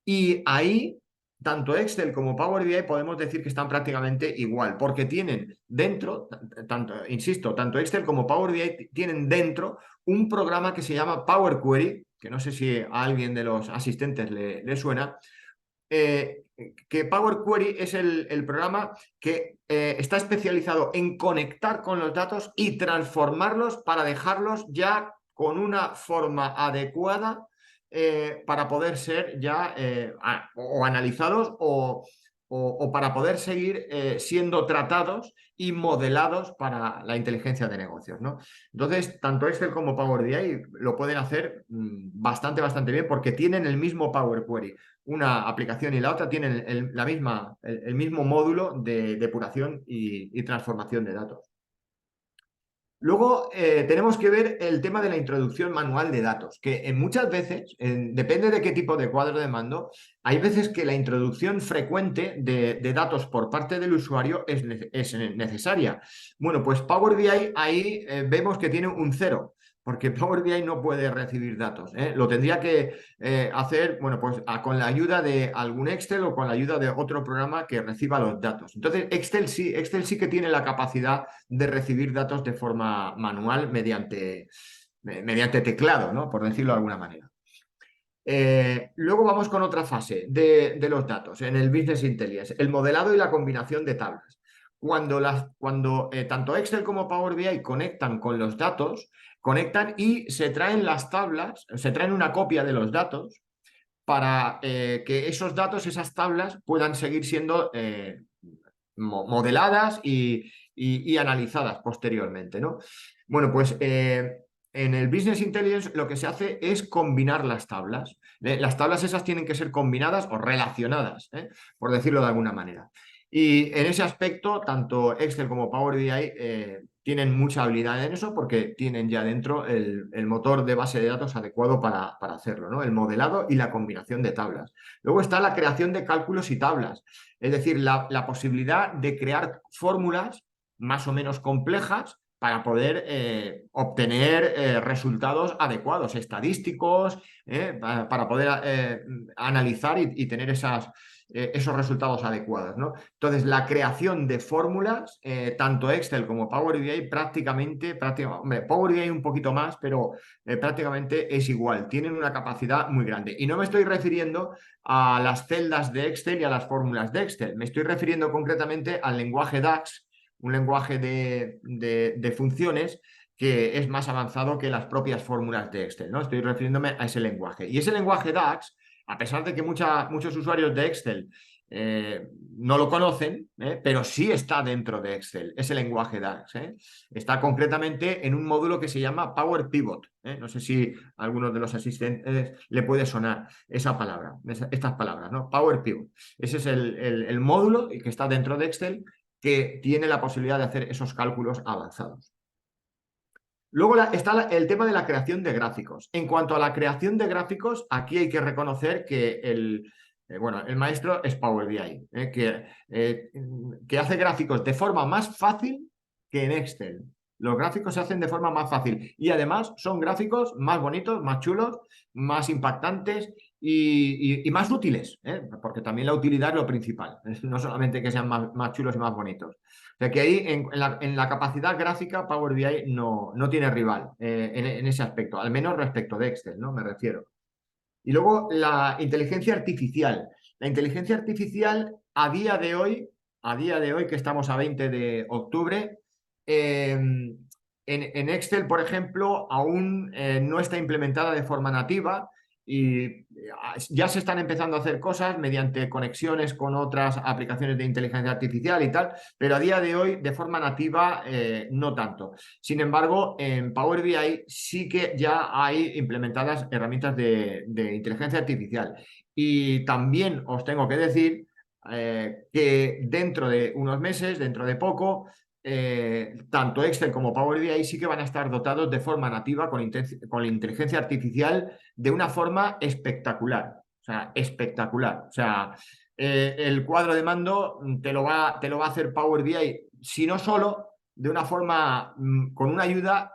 Y ahí, tanto Excel como Power BI podemos decir que están prácticamente igual, porque tienen dentro, insisto, tanto Excel como Power BI tienen dentro un programa que se llama Power Query, que no sé si a alguien de los asistentes le suena, que Power Query es el programa que está especializado en conectar con los datos y transformarlos para dejarlos ya con una forma adecuada para poder ser ya o analizados o para poder seguir siendo tratados y modelados para la inteligencia de negocios, ¿no? Entonces, tanto Excel como Power BI lo pueden hacer bastante bien porque tienen el mismo Power Query. Una aplicación y la otra tienen el mismo módulo de depuración y transformación de datos. Luego tenemos que ver el tema de la introducción manual de datos, que muchas veces, depende de qué tipo de cuadro de mando, hay veces que la introducción frecuente de datos por parte del usuario es necesaria. Bueno, pues Power BI ahí vemos que tiene un 0, porque Power BI no puede recibir datos. Lo tendría que hacer, bueno, pues con la ayuda de algún Excel o con la ayuda de otro programa que reciba los datos. Entonces, Excel sí que tiene la capacidad de recibir datos de forma manual mediante teclado, ¿no? Por decirlo de alguna manera. Luego vamos con otra fase de los datos en el Business Intelligence, el modelado y la combinación de tablas. Cuando tanto Excel como Power BI conectan con los datos, conectan y se traen las tablas, se traen una copia de los datos para que esos datos, esas tablas, puedan seguir siendo modeladas y analizadas posteriormente, ¿no? Bueno, pues en el Business Intelligence lo que se hace es combinar las tablas. Las tablas esas tienen que ser combinadas o relacionadas, por decirlo de alguna manera. Y en ese aspecto, tanto Excel como Power BI tienen mucha habilidad en eso porque tienen ya dentro el motor de base de datos adecuado para hacerlo, ¿no? El modelado y la combinación de tablas. Luego está la creación de cálculos y tablas, es decir, la posibilidad de crear fórmulas más o menos complejas para poder obtener resultados adecuados, estadísticos, para poder analizar y tener esos resultados adecuados, ¿no? Entonces, la creación de fórmulas, tanto Excel como Power BI prácticamente, hombre, Power BI un poquito más, pero prácticamente es igual, tienen una capacidad muy grande. Y no me estoy refiriendo a las celdas de Excel y a las fórmulas de Excel, me estoy refiriendo concretamente al lenguaje DAX, un lenguaje de funciones que es más avanzado que las propias fórmulas de Excel, ¿no? Estoy refiriéndome a ese lenguaje. Y ese lenguaje DAX, a pesar de que muchos usuarios de Excel no lo conocen, pero sí está dentro de Excel, ese lenguaje DAX. Está concretamente en un módulo que se llama Power Pivot. No sé si a algunos de los asistentes le puede sonar esa palabra, estas palabras, ¿no? Power Pivot. Ese es el módulo que está dentro de Excel que tiene la posibilidad de hacer esos cálculos avanzados. Luego está el tema de la creación de gráficos. En cuanto a la creación de gráficos, aquí hay que reconocer que el maestro es Power BI, que hace gráficos de forma más fácil que en Excel. Los gráficos se hacen de forma más fácil y además son gráficos más bonitos, más chulos, más impactantes y más útiles, porque también la utilidad es lo principal, no solamente que sean más chulos y más bonitos. O sea que ahí en la capacidad gráfica Power BI no tiene rival en ese aspecto, al menos respecto de Excel, ¿no? Me refiero. Y luego la inteligencia artificial. La inteligencia artificial a día de hoy que estamos a 20 de octubre, en Excel, por ejemplo, aún no está implementada de forma nativa y ya se están empezando a hacer cosas mediante conexiones con otras aplicaciones de inteligencia artificial y tal, pero a día de hoy de forma nativa no tanto. Sin embargo, en Power BI sí que ya hay implementadas herramientas de inteligencia artificial. Y también os tengo que decir que dentro de unos meses, dentro de poco, tanto Excel como Power BI sí que van a estar dotados de forma nativa con la inteligencia artificial de una forma espectacular. O sea, espectacular. O sea, el cuadro de mando te lo va a hacer Power BI, si no solo, de una forma con una ayuda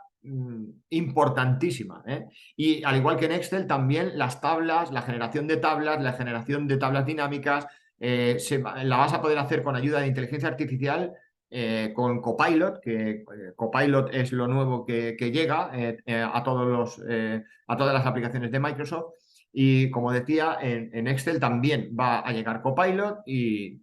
importantísima. Y al igual que en Excel, también las tablas, la generación de tablas, la generación de tablas dinámicas, la vas a poder hacer con ayuda de inteligencia artificial con Copilot, que Copilot es lo nuevo que llega a todas las aplicaciones de Microsoft. Y como decía, en Excel también va a llegar Copilot y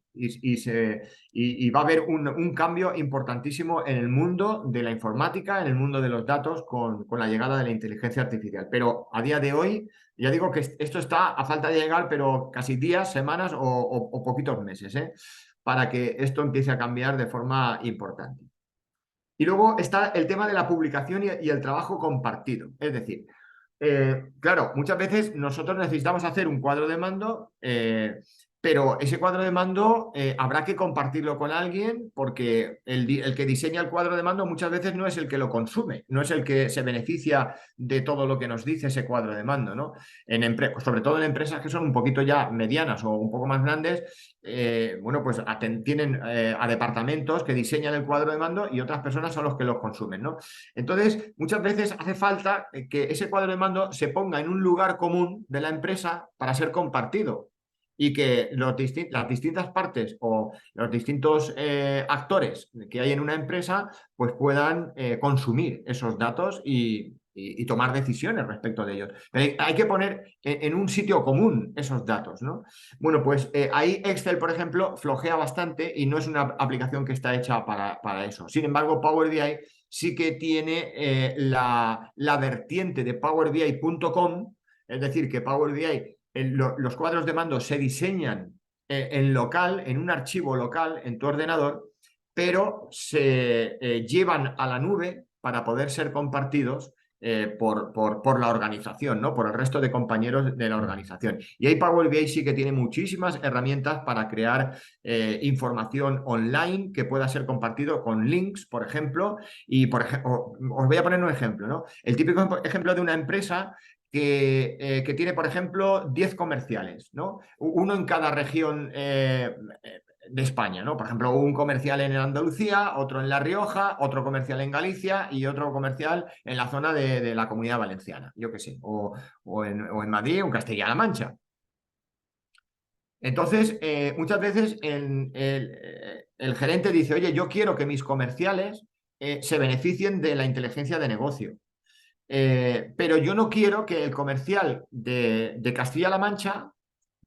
va a haber un cambio importantísimo en el mundo de la informática, en el mundo de los datos, con la llegada de la inteligencia artificial. Pero a día de hoy, ya digo que esto está a falta de llegar, pero casi días, semanas o poquitos meses, para que esto empiece a cambiar de forma importante. Y luego está el tema de la publicación y el trabajo compartido. Es decir, claro, muchas veces nosotros necesitamos hacer un cuadro de mando, pero ese cuadro de mando habrá que compartirlo con alguien porque el que diseña el cuadro de mando muchas veces no es el que lo consume, no es el que se beneficia de todo lo que nos dice ese cuadro de mando, ¿no? Sobre todo en empresas que son un poquito ya medianas o un poco más grandes, bueno, pues tienen a departamentos que diseñan el cuadro de mando y otras personas son los que los consumen, ¿no? Entonces, muchas veces hace falta que ese cuadro de mando se ponga en un lugar común de la empresa para ser compartido y que las distintas partes o los distintos actores que hay en una empresa pues puedan consumir esos datos y tomar decisiones respecto de ellos. Pero hay que poner en un sitio común esos datos, ¿no? Bueno, pues ahí Excel, por ejemplo, flojea bastante y no es una aplicación que está hecha para eso. Sin embargo, Power BI sí que tiene la vertiente de powerbi.com, es decir, que Power BI, los cuadros de mando se diseñan en local, en un archivo local, en tu ordenador, pero se llevan a la nube para poder ser compartidos por la organización, ¿no? Por el resto de compañeros de la organización. Y ahí Power BI sí que tiene muchísimas herramientas para crear información online que pueda ser compartido con links, por ejemplo. Y os voy a poner un ejemplo, ¿no? El típico ejemplo de una empresa que tiene, por ejemplo, 10 comerciales, ¿no? Uno en cada región de España, ¿no? Por ejemplo, un comercial en Andalucía, otro en La Rioja, otro comercial en Galicia y otro comercial en la zona de la Comunidad Valenciana, yo qué sé, o en Madrid o en Castilla-La Mancha. Entonces, muchas veces el gerente dice, oye, yo quiero que mis comerciales se beneficien de la inteligencia de negocio. Pero yo no quiero que el comercial de Castilla-La Mancha,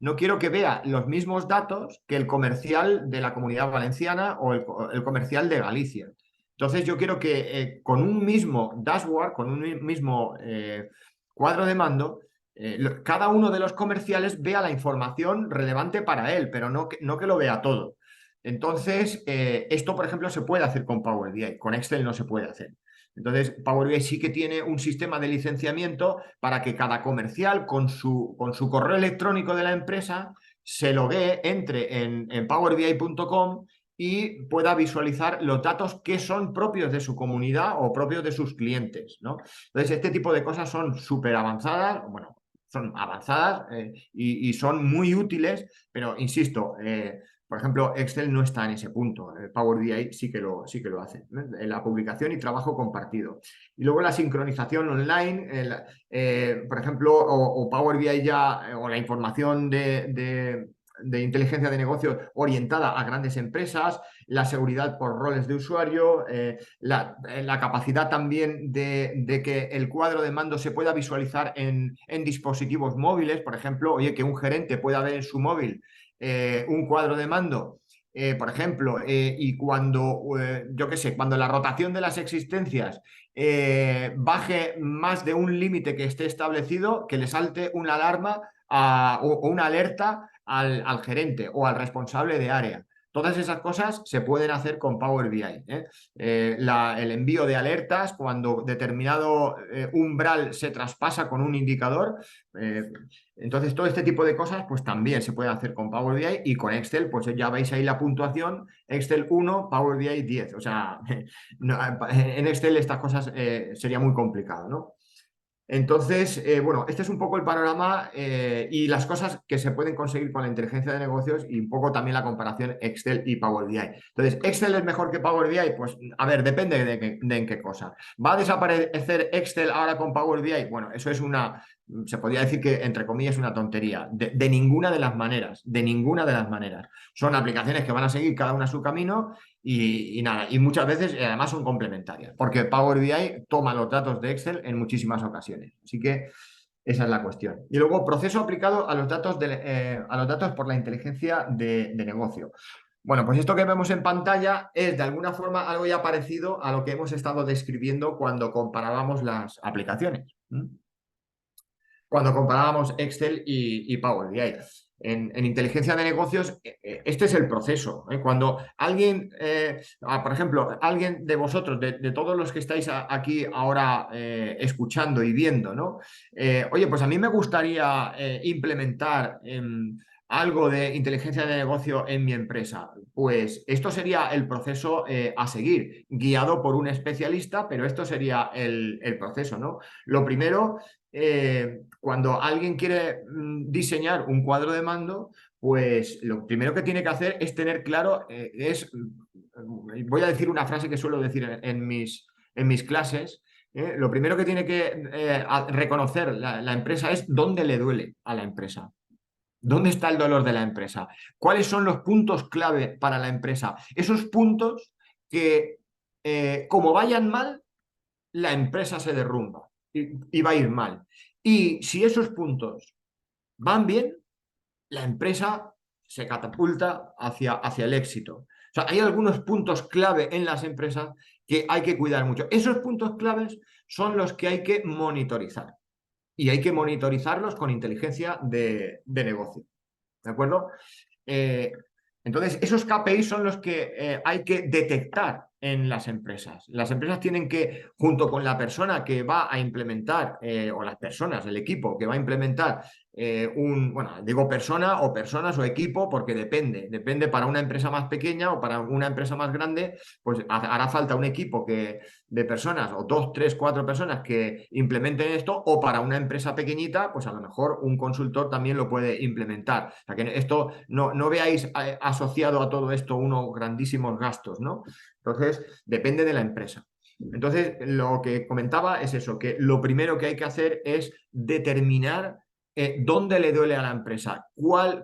no quiero que vea los mismos datos que el comercial de la Comunidad Valenciana o el comercial de Galicia. Entonces yo quiero que con un mismo dashboard, con un mismo cuadro de mando, cada uno de los comerciales vea la información relevante para él, pero no que lo vea todo. Entonces, esto, por ejemplo, se puede hacer con Power BI, con Excel no se puede hacer. Entonces, Power BI sí que tiene un sistema de licenciamiento para que cada comercial con su correo electrónico de la empresa se loguee, entre en powerbi.com y pueda visualizar los datos que son propios de su comunidad o propios de sus clientes, ¿no? Entonces, este tipo de cosas son súper avanzadas, bueno, son avanzadas y son muy útiles, pero insisto, por ejemplo, Excel no está en ese punto. Power BI sí que lo hace. En la publicación y trabajo compartido. Y luego la sincronización online, por ejemplo, o Power BI ya, o la información de inteligencia de negocio orientada a grandes empresas, la seguridad por roles de usuario, la capacidad también de que el cuadro de mando se pueda visualizar en dispositivos móviles. Por ejemplo, oye, que un gerente pueda ver en su móvil un cuadro de mando por ejemplo, y cuando, yo qué sé, cuando la rotación de las existencias baje más de un límite que esté establecido, que le salte una alarma o una alerta al gerente o al responsable de área. Todas esas cosas se pueden hacer con Power BI. El envío de alertas cuando determinado umbral se traspasa con un indicador. Entonces, todo este tipo de cosas pues también se puede hacer con Power BI y con Excel, pues ya veis ahí la puntuación, Excel 1, Power BI 10. O sea, en Excel estas cosas sería muy complicado, ¿no? Entonces, bueno, este es un poco el panorama y las cosas que se pueden conseguir con la inteligencia de negocios y un poco también la comparación Excel y Power BI. Entonces, ¿Excel es mejor que Power BI? Pues, a ver, depende de en qué cosa. ¿Va a desaparecer Excel ahora con Power BI? Bueno, eso es se podría decir que, entre comillas, una tontería. De ninguna de las maneras, de ninguna de las maneras. Son aplicaciones que van a seguir cada una su camino y nada, y muchas veces además son complementarias, porque Power BI toma los datos de Excel en muchísimas ocasiones. Así que esa es la cuestión. Y luego, proceso aplicado a los datos por la inteligencia de negocio. Bueno, pues esto que vemos en pantalla es de alguna forma algo ya parecido a lo que hemos estado describiendo cuando comparábamos las aplicaciones. Cuando comparábamos Excel y Power BI. En inteligencia de negocios, este es el proceso. Cuando alguien, por ejemplo, alguien de vosotros, de todos los que estáis aquí ahora escuchando y viendo, ¿no? Oye, pues a mí me gustaría implementar algo de inteligencia de negocio en mi empresa. Pues esto sería el proceso a seguir, guiado por un especialista, pero esto sería el proceso, ¿no? Lo primero, cuando alguien quiere diseñar un cuadro de mando, pues lo primero que tiene que hacer es tener claro, voy a decir una frase que suelo decir en mis clases, lo primero que tiene que reconocer la empresa es dónde le duele a la empresa. ¿Dónde está el dolor de la empresa? ¿Cuáles son los puntos clave para la empresa? Esos puntos que, como vayan mal, la empresa se derrumba y va a ir mal. Y si esos puntos van bien, la empresa se catapulta hacia el éxito. O sea, hay algunos puntos clave en las empresas que hay que cuidar mucho. Esos puntos claves son los que hay que monitorizar. Y hay que monitorizarlos con inteligencia de negocio. ¿De acuerdo? Eh, entonces, esos KPIs son los que hay que detectar en las empresas. Las empresas tienen que, junto con la persona que va a implementar, o las personas, el equipo que va a implementar bueno, digo persona o personas o equipo porque depende para una empresa más pequeña o para una empresa más grande, pues hará falta un equipo de personas o 2, 3, 4 personas que implementen esto o para una empresa pequeñita, pues a lo mejor un consultor también lo puede implementar. O sea, que esto no veáis asociado a todo esto unos grandísimos gastos, ¿no? Entonces, depende de la empresa. Entonces, lo que comentaba es eso, que lo primero que hay que hacer es determinar dónde le duele a la empresa,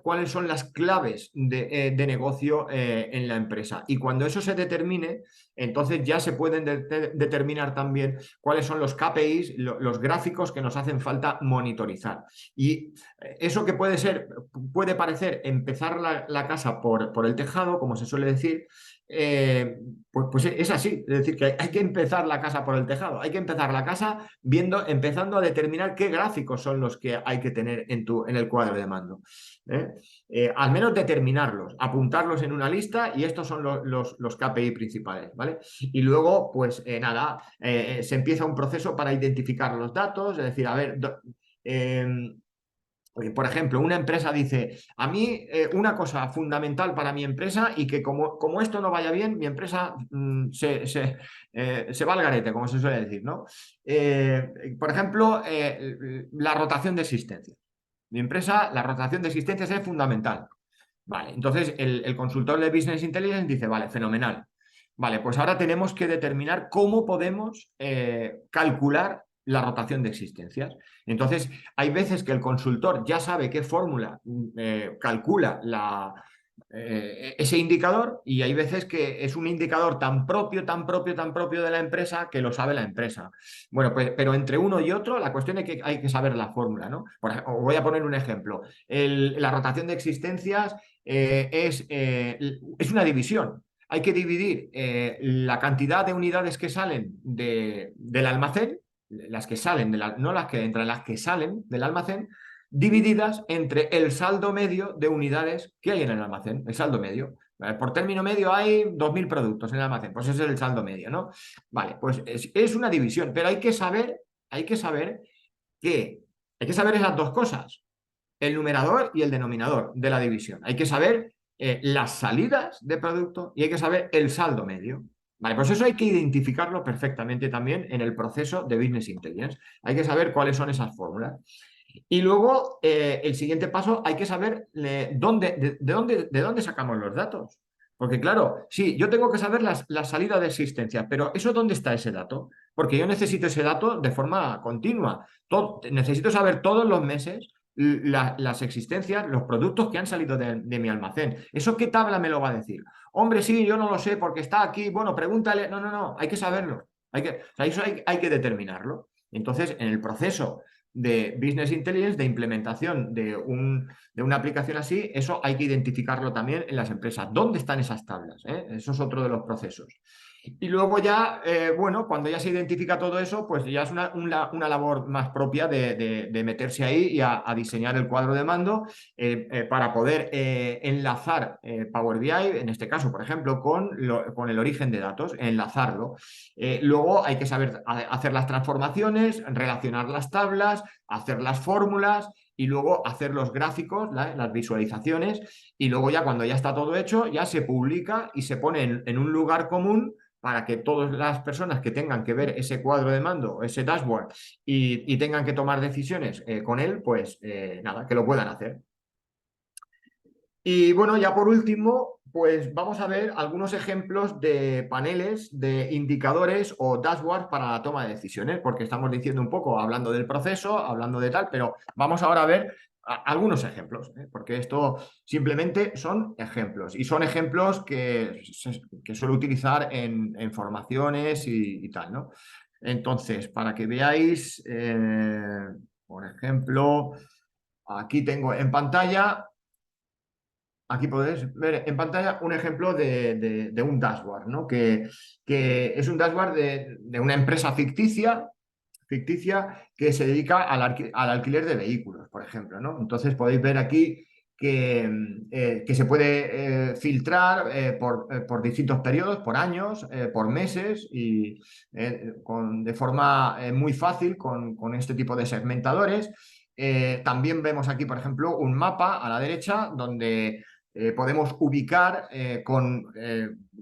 cuáles son las claves de negocio en la empresa. Y cuando eso se determine, entonces ya se pueden determinar también cuáles son los KPIs, los gráficos que nos hacen falta monitorizar. Y eso que puede parecer empezar la casa por el tejado, como se suele decir, pues es así, es decir, que hay que empezar la casa por el tejado, hay que empezar la casa empezando a determinar qué gráficos son los que hay que tener en el cuadro de mando. Al menos determinarlos, apuntarlos en una lista y estos son los KPI principales, ¿vale? Y luego, pues nada, se empieza un proceso para identificar los datos, es decir, a ver, por ejemplo, una empresa dice, a mí una cosa fundamental para mi empresa y que como esto no vaya bien, mi empresa se va al garete, como se suele decir, ¿no? Por ejemplo, la rotación de existencias. Mi empresa, la rotación de existencias es fundamental. Vale, entonces el consultor de Business Intelligence dice, vale, fenomenal. Vale, pues ahora tenemos que determinar cómo podemos calcular la rotación de existencias. Entonces, hay veces que el consultor ya sabe qué fórmula calcula ese indicador, y hay veces que es un indicador tan propio, tan propio, tan propio de la empresa que lo sabe la empresa. Bueno, pues, pero entre uno y otro la cuestión es que hay que saber la fórmula, ¿no? Voy a poner un ejemplo. La rotación de existencias es una división. Hay que dividir la cantidad de unidades que salen del almacén, las que salen, no las que entran, las que salen del almacén, divididas entre el saldo medio de unidades que hay en el almacén, el saldo medio. Por término medio hay 2.000 productos en el almacén, pues ese es el saldo medio, ¿no? Vale, pues es una división, pero hay que saber que, hay que saber esas dos cosas, el numerador y el denominador de la división. Hay que saber las salidas de producto y hay que saber el saldo medio. Vale, pues eso hay que identificarlo perfectamente también en el proceso de Business Intelligence. Hay que saber cuáles son esas fórmulas. Y luego, el siguiente paso, hay que saber de dónde sacamos los datos. Porque claro, sí, yo tengo que saber la salida de existencia, pero ¿eso dónde está ese dato? Porque yo necesito ese dato de forma continua. Necesito saber todos los meses las existencias, los productos que han salido de mi almacén. ¿Eso qué tabla me lo va a decir? Hombre, sí, yo no lo sé porque está aquí. Bueno, pregúntale. No, no, no, hay que saberlo. O sea, eso hay que determinarlo. Entonces, en el proceso de Business Intelligence, de implementación de una aplicación así, eso hay que identificarlo también en las empresas. ¿Dónde están esas tablas? Eso es otro de los procesos. Y luego ya, bueno, cuando ya se identifica todo eso, pues ya es una labor más propia de meterse ahí y a diseñar el cuadro de mando para poder enlazar Power BI, en este caso, por ejemplo, con el origen de datos, enlazarlo. Luego hay que saber hacer las transformaciones, relacionar las tablas, hacer las fórmulas y luego hacer los gráficos, las visualizaciones, y luego ya cuando ya está todo hecho, ya se publica y se pone en un lugar común para que todas las personas que tengan que ver ese cuadro de mando, ese dashboard, y tengan que tomar decisiones con él, pues nada, que lo puedan hacer. Y bueno, ya por último, pues vamos a ver algunos ejemplos de paneles, de indicadores o dashboards para la toma de decisiones, porque estamos diciendo un poco, hablando del proceso, hablando de tal, pero vamos ahora a ver algunos ejemplos, porque esto simplemente son ejemplos y son ejemplos que suelo utilizar en formaciones y tal, ¿no? Entonces, para que veáis, por ejemplo, aquí tengo en pantalla. Aquí podéis ver en pantalla un ejemplo de un dashboard, ¿no? Que es un dashboard de una empresa ficticia que se dedica al alquiler de vehículos, por ejemplo, ¿no? Entonces podéis ver aquí que se puede filtrar por distintos periodos, por años, por meses y de forma muy fácil con este tipo de segmentadores. También vemos aquí, por ejemplo, un mapa a la derecha donde podemos ubicar con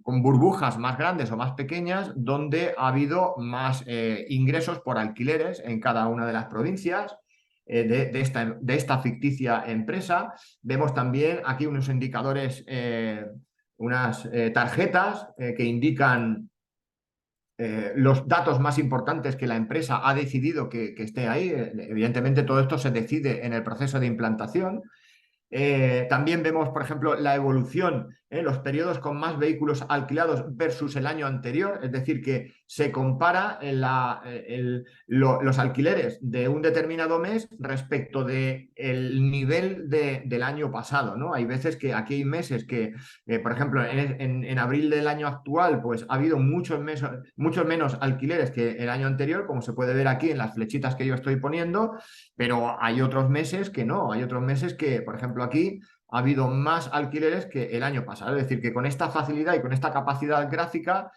burbujas más grandes o más pequeñas donde ha habido más ingresos por alquileres en cada una de las provincias de esta ficticia empresa. Vemos también aquí unos indicadores, unas tarjetas que indican los datos más importantes que la empresa ha decidido que esté ahí. Evidentemente todo esto se decide en el proceso de implantación. También vemos, por ejemplo, la evolución, los periodos con más vehículos alquilados versus el año anterior, es decir, que se compara los alquileres de un determinado mes respecto del nivel del año pasado, ¿no? Hay veces que aquí hay meses que, por ejemplo, en abril del año actual, pues ha habido muchos menos alquileres que el año anterior, como se puede ver aquí en las flechitas que yo estoy poniendo, pero hay otros meses que no, hay otros meses que, por ejemplo, aquí ha habido más alquileres que el año pasado. Es decir, que con esta facilidad y con esta capacidad gráfica,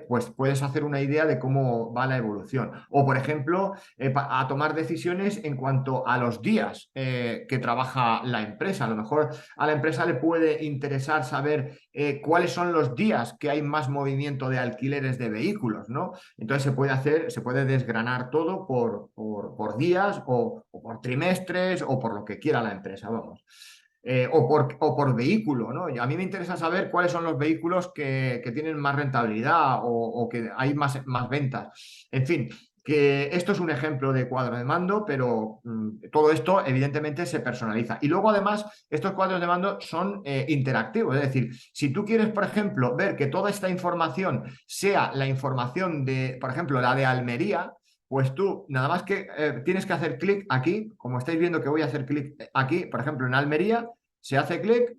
pues puedes hacer una idea de cómo va la evolución. O, por ejemplo, a tomar decisiones en cuanto a los días que trabaja la empresa. A lo mejor a la empresa le puede interesar saber cuáles son los días que hay más movimiento de alquileres de vehículos, ¿no? Entonces se puede desgranar todo por días o por trimestres o por lo que quiera la empresa, vamos. O por vehículo, ¿no? Y a mí me interesa saber cuáles son los vehículos que tienen más rentabilidad o que hay más ventas. En fin, que esto es un ejemplo de cuadro de mando, pero todo esto evidentemente se personaliza. Y luego además estos cuadros de mando son interactivos, es decir, si tú quieres, por ejemplo, ver que toda esta información sea la información de, por ejemplo, la de Almería, pues tú nada más que tienes que hacer clic aquí, como estáis viendo que voy a hacer clic aquí, por ejemplo, en Almería, se hace clic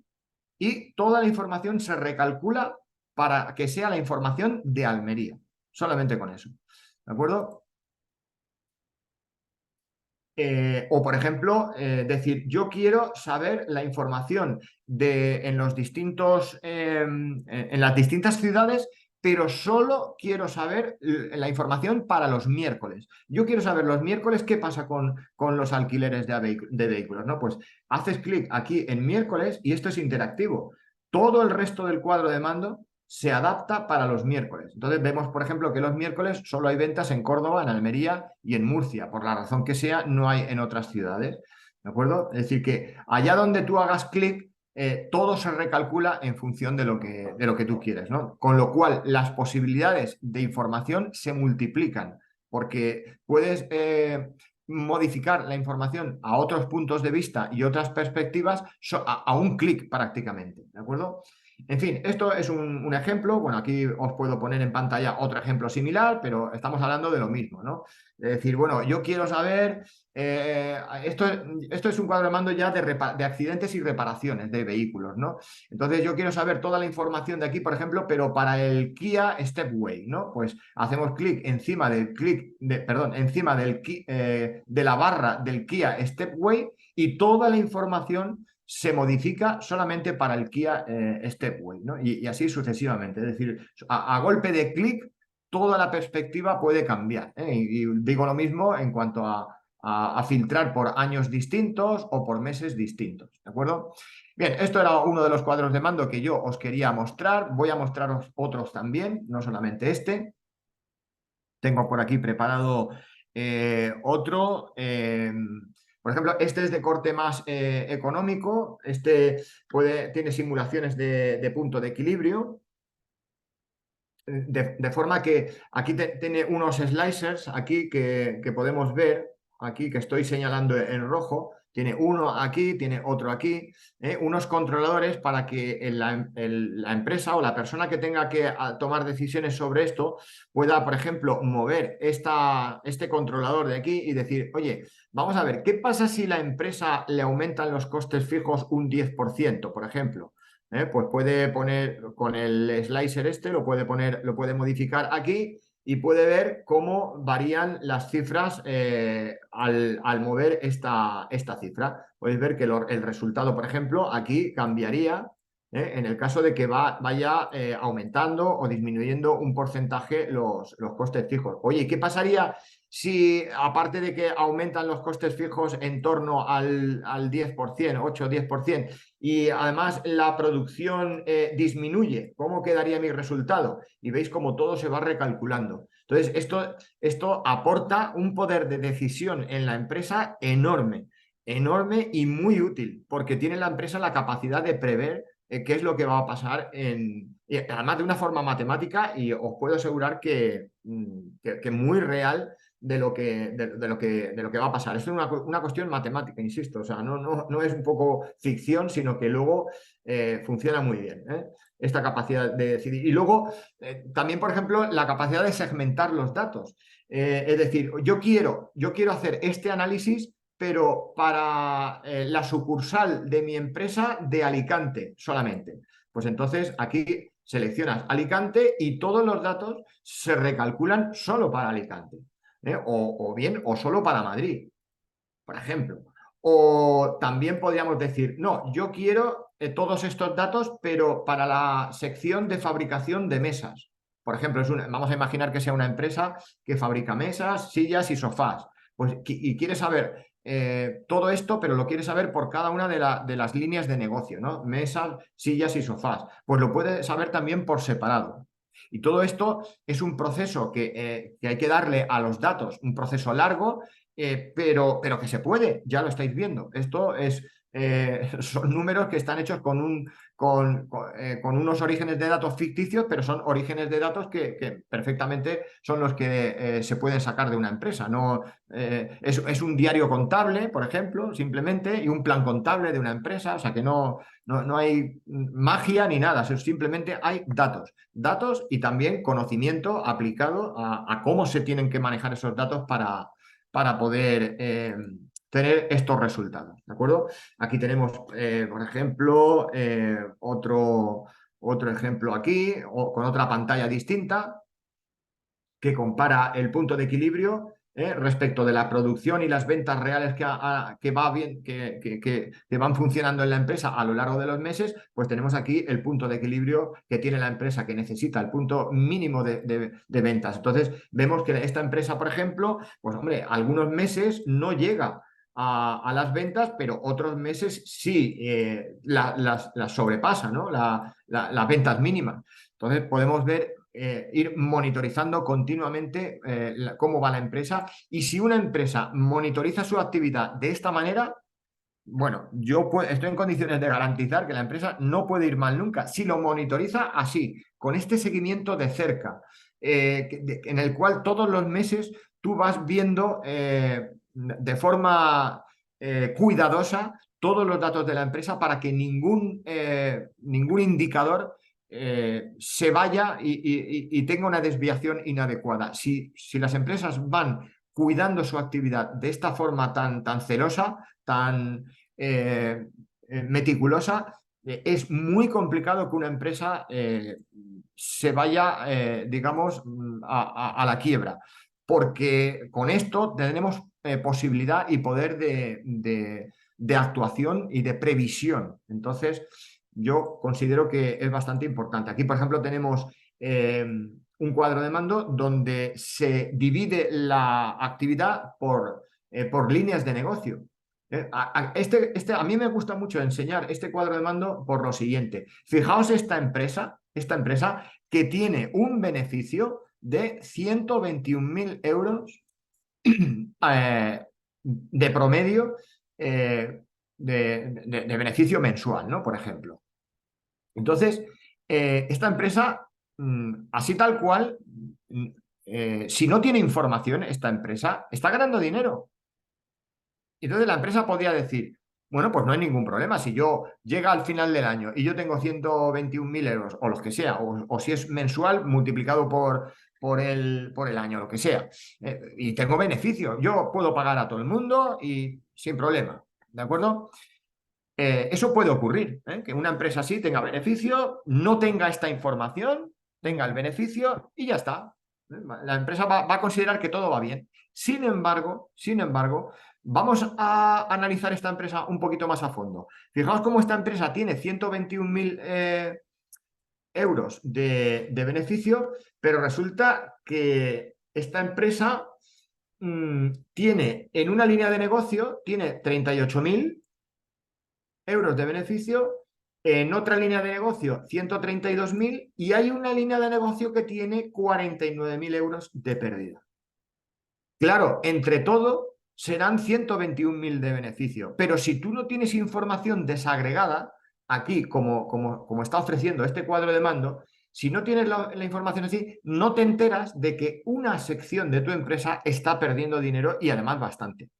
y toda la información se recalcula para que sea la información de Almería, solamente con eso. ¿De acuerdo? O, por ejemplo, decir, yo quiero saber la información en los distintos, en las distintas ciudades, pero solo quiero saber la información para los miércoles. Yo quiero saber los miércoles qué pasa con los alquileres de vehículos, ¿no? Pues haces clic aquí en miércoles y esto es interactivo. Todo el resto del cuadro de mando se adapta para los miércoles. Entonces vemos, por ejemplo, que los miércoles solo hay ventas en Córdoba, en Almería y en Murcia. Por la razón que sea, no hay en otras ciudades. ¿De acuerdo? Es decir, que allá donde tú hagas clic, todo se recalcula en función de lo que tú quieres, ¿no? Con lo cual, las posibilidades de información se multiplican, porque puedes modificar la información a otros puntos de vista y otras perspectivas a un clic prácticamente, ¿de acuerdo? En fin, esto es un ejemplo. Bueno, aquí os puedo poner en pantalla otro ejemplo similar, pero estamos hablando de lo mismo, ¿no? Es decir, bueno, yo quiero saber, esto es un cuadro de mando ya de accidentes y reparaciones de vehículos, ¿no? Entonces yo quiero saber toda la información de aquí, por ejemplo, pero para el Kia Stepway, ¿no? Pues hacemos clic encima encima de la barra del Kia Stepway y toda la información se modifica solamente para el Kia Stepway, ¿no? Y así sucesivamente. Es decir, a golpe de clic, toda la perspectiva puede cambiar, ¿eh? Y digo lo mismo en cuanto a filtrar por años distintos o por meses distintos, ¿de acuerdo? Bien, esto era uno de los cuadros de mando que yo os quería mostrar. Voy a mostraros otros también, no solamente este. Tengo por aquí preparado otro. Por ejemplo, este es de corte más económico. Este tiene simulaciones de punto de equilibrio. De forma que aquí tiene unos slicers aquí que podemos ver, aquí que estoy señalando en rojo. Tiene uno aquí, tiene otro aquí, unos controladores para que la empresa o la persona que tenga que tomar decisiones sobre esto pueda, por ejemplo, mover este controlador de aquí y decir, oye, vamos a ver, ¿qué pasa si la empresa le aumentan los costes fijos un 10%, por ejemplo? Pues puede poner con el slicer lo puede modificar aquí y puede ver cómo varían las cifras al mover esta cifra. Podéis ver que el resultado, por ejemplo, aquí cambiaría en el caso de que vaya aumentando o disminuyendo un porcentaje los costes fijos. Oye, ¿qué pasaría si aparte de que aumentan los costes fijos en torno al 10%, 8 o 10%, y además la producción disminuye? ¿Cómo quedaría mi resultado? Y veis cómo todo se va recalculando. Entonces, esto aporta un poder de decisión en la empresa enorme, enorme y muy útil, porque tiene la empresa la capacidad de prever qué es lo que va a pasar y además de una forma matemática, y os puedo asegurar que muy real de lo que va a pasar. Esto es una cuestión matemática, insisto, o sea, no es un poco ficción, sino que luego funciona muy bien, ¿eh? Esta capacidad de decidir. Y luego, también, por ejemplo, la capacidad de segmentar los datos. Es decir, yo quiero hacer este análisis, pero para la sucursal de mi empresa de Alicante solamente. Pues entonces aquí seleccionas Alicante y todos los datos se recalculan solo para Alicante. O bien, o solo para Madrid, por ejemplo. O también podríamos decir, no, yo quiero todos estos datos, pero para la sección de fabricación de mesas. Por ejemplo, vamos a imaginar que sea una empresa que fabrica mesas, sillas y sofás. Pues, y quiere saber todo esto, pero lo quiere saber por cada una de las líneas de negocio, ¿no? Mesas, sillas y sofás. Pues lo puede saber también por separado. Y todo esto es un proceso que hay que darle a los datos, un proceso largo, pero que se puede, ya lo estáis viendo. Esto es son números que están hechos con unos orígenes de datos ficticios, pero son orígenes de datos que perfectamente son los que se pueden sacar de una empresa. No, es un diario contable, por ejemplo, simplemente, y un plan contable de una empresa, o sea que no hay magia ni nada, simplemente hay datos. Datos y también conocimiento aplicado a cómo se tienen que manejar esos datos para poder tener estos resultados, ¿de acuerdo? Aquí tenemos, por ejemplo, otro ejemplo aquí, con otra pantalla distinta, que compara el punto de equilibrio respecto de la producción y las ventas reales que van funcionando en la empresa a lo largo de los meses, pues tenemos aquí el punto de equilibrio que tiene la empresa, que necesita el punto mínimo de ventas. Entonces, vemos que esta empresa, por ejemplo, pues hombre, algunos meses no llega a las ventas, pero otros meses sí las sobrepasa, ¿no? Las ventas mínimas. Entonces, podemos ver ir monitorizando continuamente cómo va la empresa. Y si una empresa monitoriza su actividad de esta manera, bueno, estoy en condiciones de garantizar que la empresa no puede ir mal nunca. Si lo monitoriza así, con este seguimiento de cerca, en el cual todos los meses tú vas viendo de forma cuidadosa todos los datos de la empresa para que ningún indicador se vaya y tenga una desviación inadecuada. Si las empresas van cuidando su actividad de esta forma tan celosa, tan meticulosa, es muy complicado que una empresa se vaya, digamos, a la quiebra, porque con esto tenemos posibilidad y poder de actuación y de previsión. Entonces, yo considero que es bastante importante. Aquí, por ejemplo, tenemos un cuadro de mando donde se divide la actividad por líneas de negocio. A mí me gusta mucho enseñar este cuadro de mando por lo siguiente. Fijaos esta empresa que tiene un beneficio de 121.000 euros de promedio de beneficio mensual, ¿no? Por ejemplo. Entonces, esta empresa, así tal cual, si no tiene información, esta empresa está ganando dinero. Entonces la empresa podría decir, bueno, pues no hay ningún problema. Si yo llega al final del año y yo tengo 121.000 euros, o los que sea, o si es mensual multiplicado por el año, lo que sea, y tengo beneficio, yo puedo pagar a todo el mundo y sin problema, ¿de acuerdo? Eso puede ocurrir, que una empresa así tenga beneficio, no tenga esta información, tenga el beneficio y ya está. La empresa va a considerar que todo va bien. Sin embargo, vamos a analizar esta empresa un poquito más a fondo. Fijaos cómo esta empresa tiene 121.000 euros de beneficio, pero resulta que esta empresa tiene en una línea de negocio, tiene 38.000 euros de beneficio, en otra línea de negocio 132.000 y hay una línea de negocio que tiene 49.000 euros de pérdida. Claro, entre todo serán 121.000 de beneficio, pero si tú no tienes información desagregada, aquí como está ofreciendo este cuadro de mando, si no tienes la información así, no te enteras de que una sección de tu empresa está perdiendo dinero y además bastante.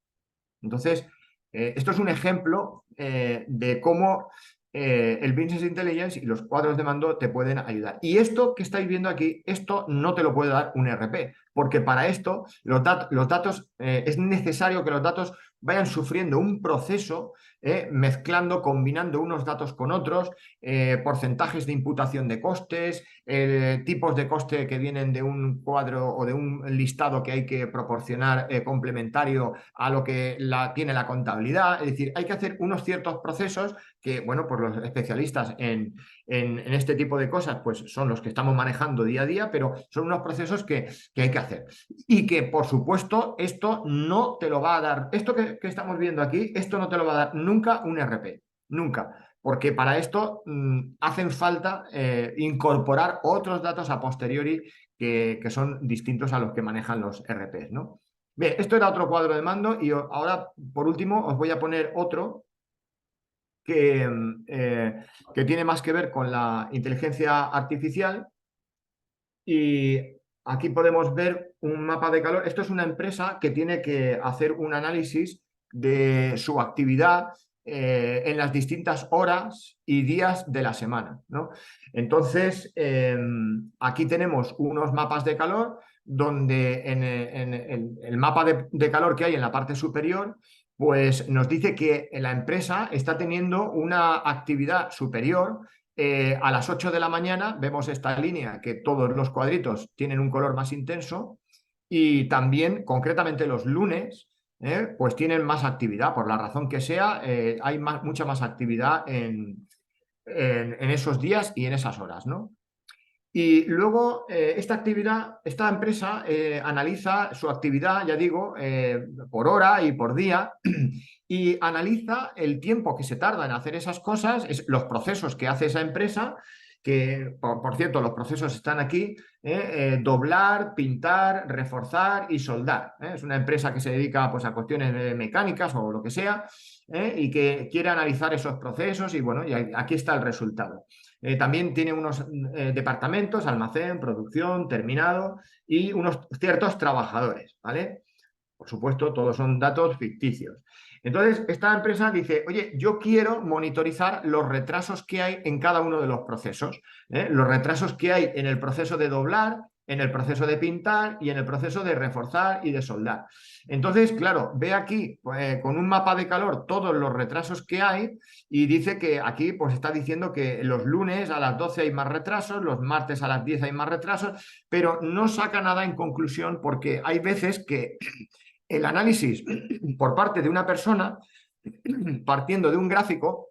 Entonces, esto es un ejemplo de cómo el Business Intelligence y los cuadros de mando te pueden ayudar. Y esto que estáis viendo aquí, esto no te lo puede dar un ERP, porque para esto los datos, es necesario que los datos vayan sufriendo un proceso, mezclando, combinando unos datos con otros, porcentajes de imputación de costes, tipos de coste que vienen de un cuadro o de un listado que hay que proporcionar complementario a lo que tiene la contabilidad. Es decir, hay que hacer unos ciertos procesos que, bueno, pues los especialistas en este tipo de cosas pues son los que estamos manejando día a día, pero son unos procesos que hay que hacer. Y que, por supuesto, esto no te lo va a dar, esto que estamos viendo aquí, esto no te lo va a dar nunca un RP, nunca. Porque para esto hacen falta incorporar otros datos a posteriori que son distintos a los que manejan los RPs, ¿no? Bien, esto era otro cuadro de mando y ahora, por último, os voy a poner otro que tiene más que ver con la inteligencia artificial. Y aquí podemos ver un mapa de calor. Esto es una empresa que tiene que hacer un análisis de su actividad en las distintas horas y días de la semana, ¿no? Entonces, aquí tenemos unos mapas de calor donde en el mapa de calor que hay en la parte superior, pues nos dice que la empresa está teniendo una actividad superior. A las 8 de la mañana vemos esta línea que todos los cuadritos tienen un color más intenso y también concretamente los lunes pues tienen más actividad, por la razón que sea, hay mucha más actividad en esos días y en esas horas, ¿no? Y luego esta actividad, esta empresa analiza su actividad, ya digo, por hora y por día, y analiza el tiempo que se tarda en hacer esas cosas, los procesos que hace esa empresa, que por cierto los procesos están aquí, doblar, pintar, reforzar y soldar. Es una empresa que se dedica pues, a cuestiones mecánicas o lo que sea, y que quiere analizar esos procesos y bueno, y aquí está el resultado. También tiene unos departamentos, almacén, producción, terminado y unos ciertos trabajadores, ¿vale? Por supuesto, todos son datos ficticios. Entonces, esta empresa dice, oye, yo quiero monitorizar los retrasos que hay en cada uno de los procesos. Los retrasos que hay en el proceso de doblar, en el proceso de pintar y en el proceso de reforzar y de soldar. Entonces, claro, ve aquí con un mapa de calor todos los retrasos que hay y dice que aquí pues está diciendo que los lunes a las 12 hay más retrasos, los martes a las 10 hay más retrasos, pero no saca nada en conclusión porque hay veces que el análisis por parte de una persona, partiendo de un gráfico,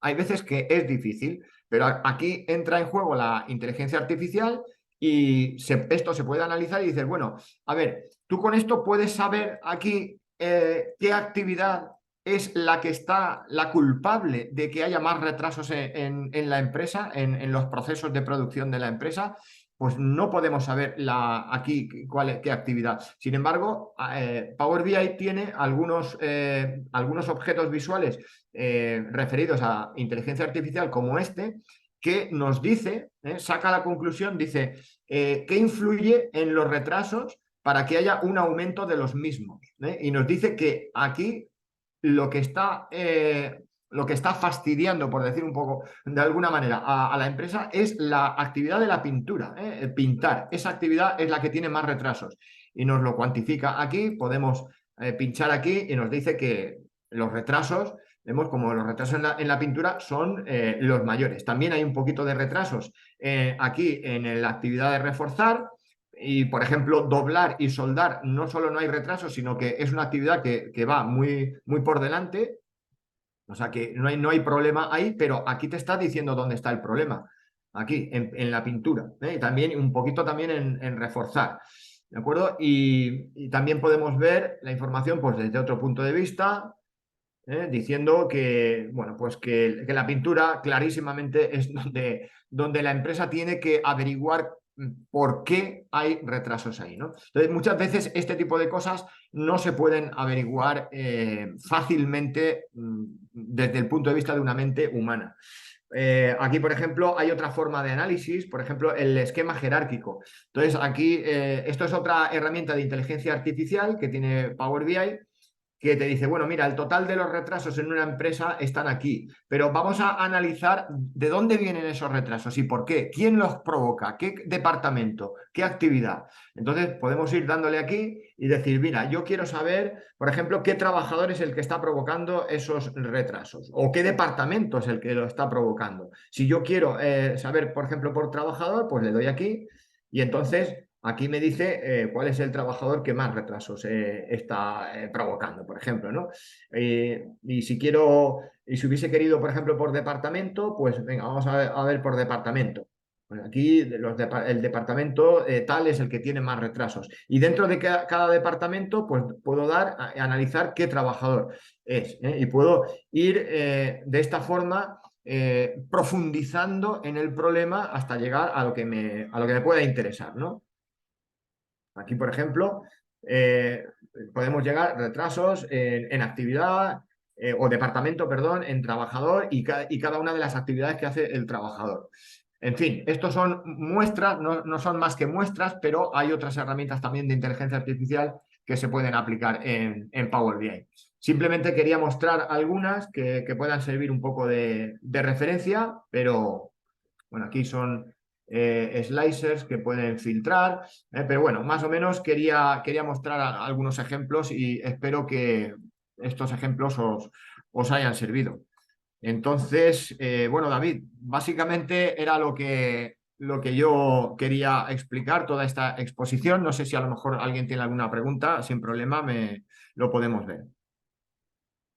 hay veces que es difícil, pero aquí entra en juego la inteligencia artificial y esto se puede analizar y dices, bueno, a ver, tú con esto puedes saber aquí qué actividad es la que está la culpable de que haya más retrasos en la empresa, en los procesos de producción de la empresa. Pues no podemos saber aquí qué actividad. Sin embargo, Power BI tiene algunos objetos visuales referidos a inteligencia artificial como este, que nos dice, saca la conclusión, dice, ¿qué influye en los retrasos para que haya un aumento de los mismos? Y nos dice que aquí lo que está fastidiando, por decir un poco de alguna manera, a la empresa es la actividad de la pintura, pintar. Esa actividad es la que tiene más retrasos y nos lo cuantifica aquí. Podemos pinchar aquí y nos dice que los retrasos, vemos como los retrasos en la pintura son los mayores. También hay un poquito de retrasos aquí en la actividad de reforzar. Y, por ejemplo, doblar y soldar no solo no hay retrasos, sino que es una actividad que va muy, muy por delante. O sea que no hay problema ahí, pero aquí te está diciendo dónde está el problema. Aquí, en la pintura. Y también un poquito también en reforzar. ¿De acuerdo? Y también podemos ver la información pues, desde otro punto de vista, diciendo que, bueno, pues que la pintura clarísimamente es donde la empresa tiene que averiguar por qué hay retrasos ahí, ¿no? Entonces, muchas veces este tipo de cosas no se pueden averiguar fácilmente desde el punto de vista de una mente humana. Aquí, por ejemplo, hay otra forma de análisis, por ejemplo, el esquema jerárquico. Entonces, aquí, esto es otra herramienta de inteligencia artificial que tiene Power BI, que te dice, bueno, mira, el total de los retrasos en una empresa están aquí, pero vamos a analizar de dónde vienen esos retrasos y por qué, quién los provoca, qué departamento, qué actividad. Entonces podemos ir dándole aquí y decir, mira, yo quiero saber, por ejemplo, qué trabajador es el que está provocando esos retrasos o qué departamento es el que lo está provocando. Si yo quiero saber, por ejemplo, por trabajador, pues le doy aquí y entonces aquí me dice cuál es el trabajador que más retrasos está provocando, por ejemplo, ¿no? Y si hubiese querido, por ejemplo, por departamento, pues venga, vamos a ver por departamento. Bueno, aquí el departamento tal es el que tiene más retrasos. Y dentro de cada departamento, pues puedo analizar qué trabajador es. Y puedo ir de esta forma profundizando en el problema hasta llegar a lo que me pueda interesar, ¿no? Aquí, por ejemplo, podemos llegar a retrasos en actividad, o departamento, perdón, en trabajador y cada una de las actividades que hace el trabajador. En fin, estos son muestras, no son más que muestras, pero hay otras herramientas también de inteligencia artificial que se pueden aplicar en Power BI. Simplemente quería mostrar algunas que puedan servir un poco de referencia, pero bueno, aquí son slicers que pueden filtrar, pero bueno, más o menos quería mostrar algunos ejemplos y espero que estos ejemplos os hayan servido. Entonces, bueno, David, básicamente era lo que yo quería explicar, toda esta exposición. No sé si a lo mejor alguien tiene alguna pregunta, sin problema lo podemos ver.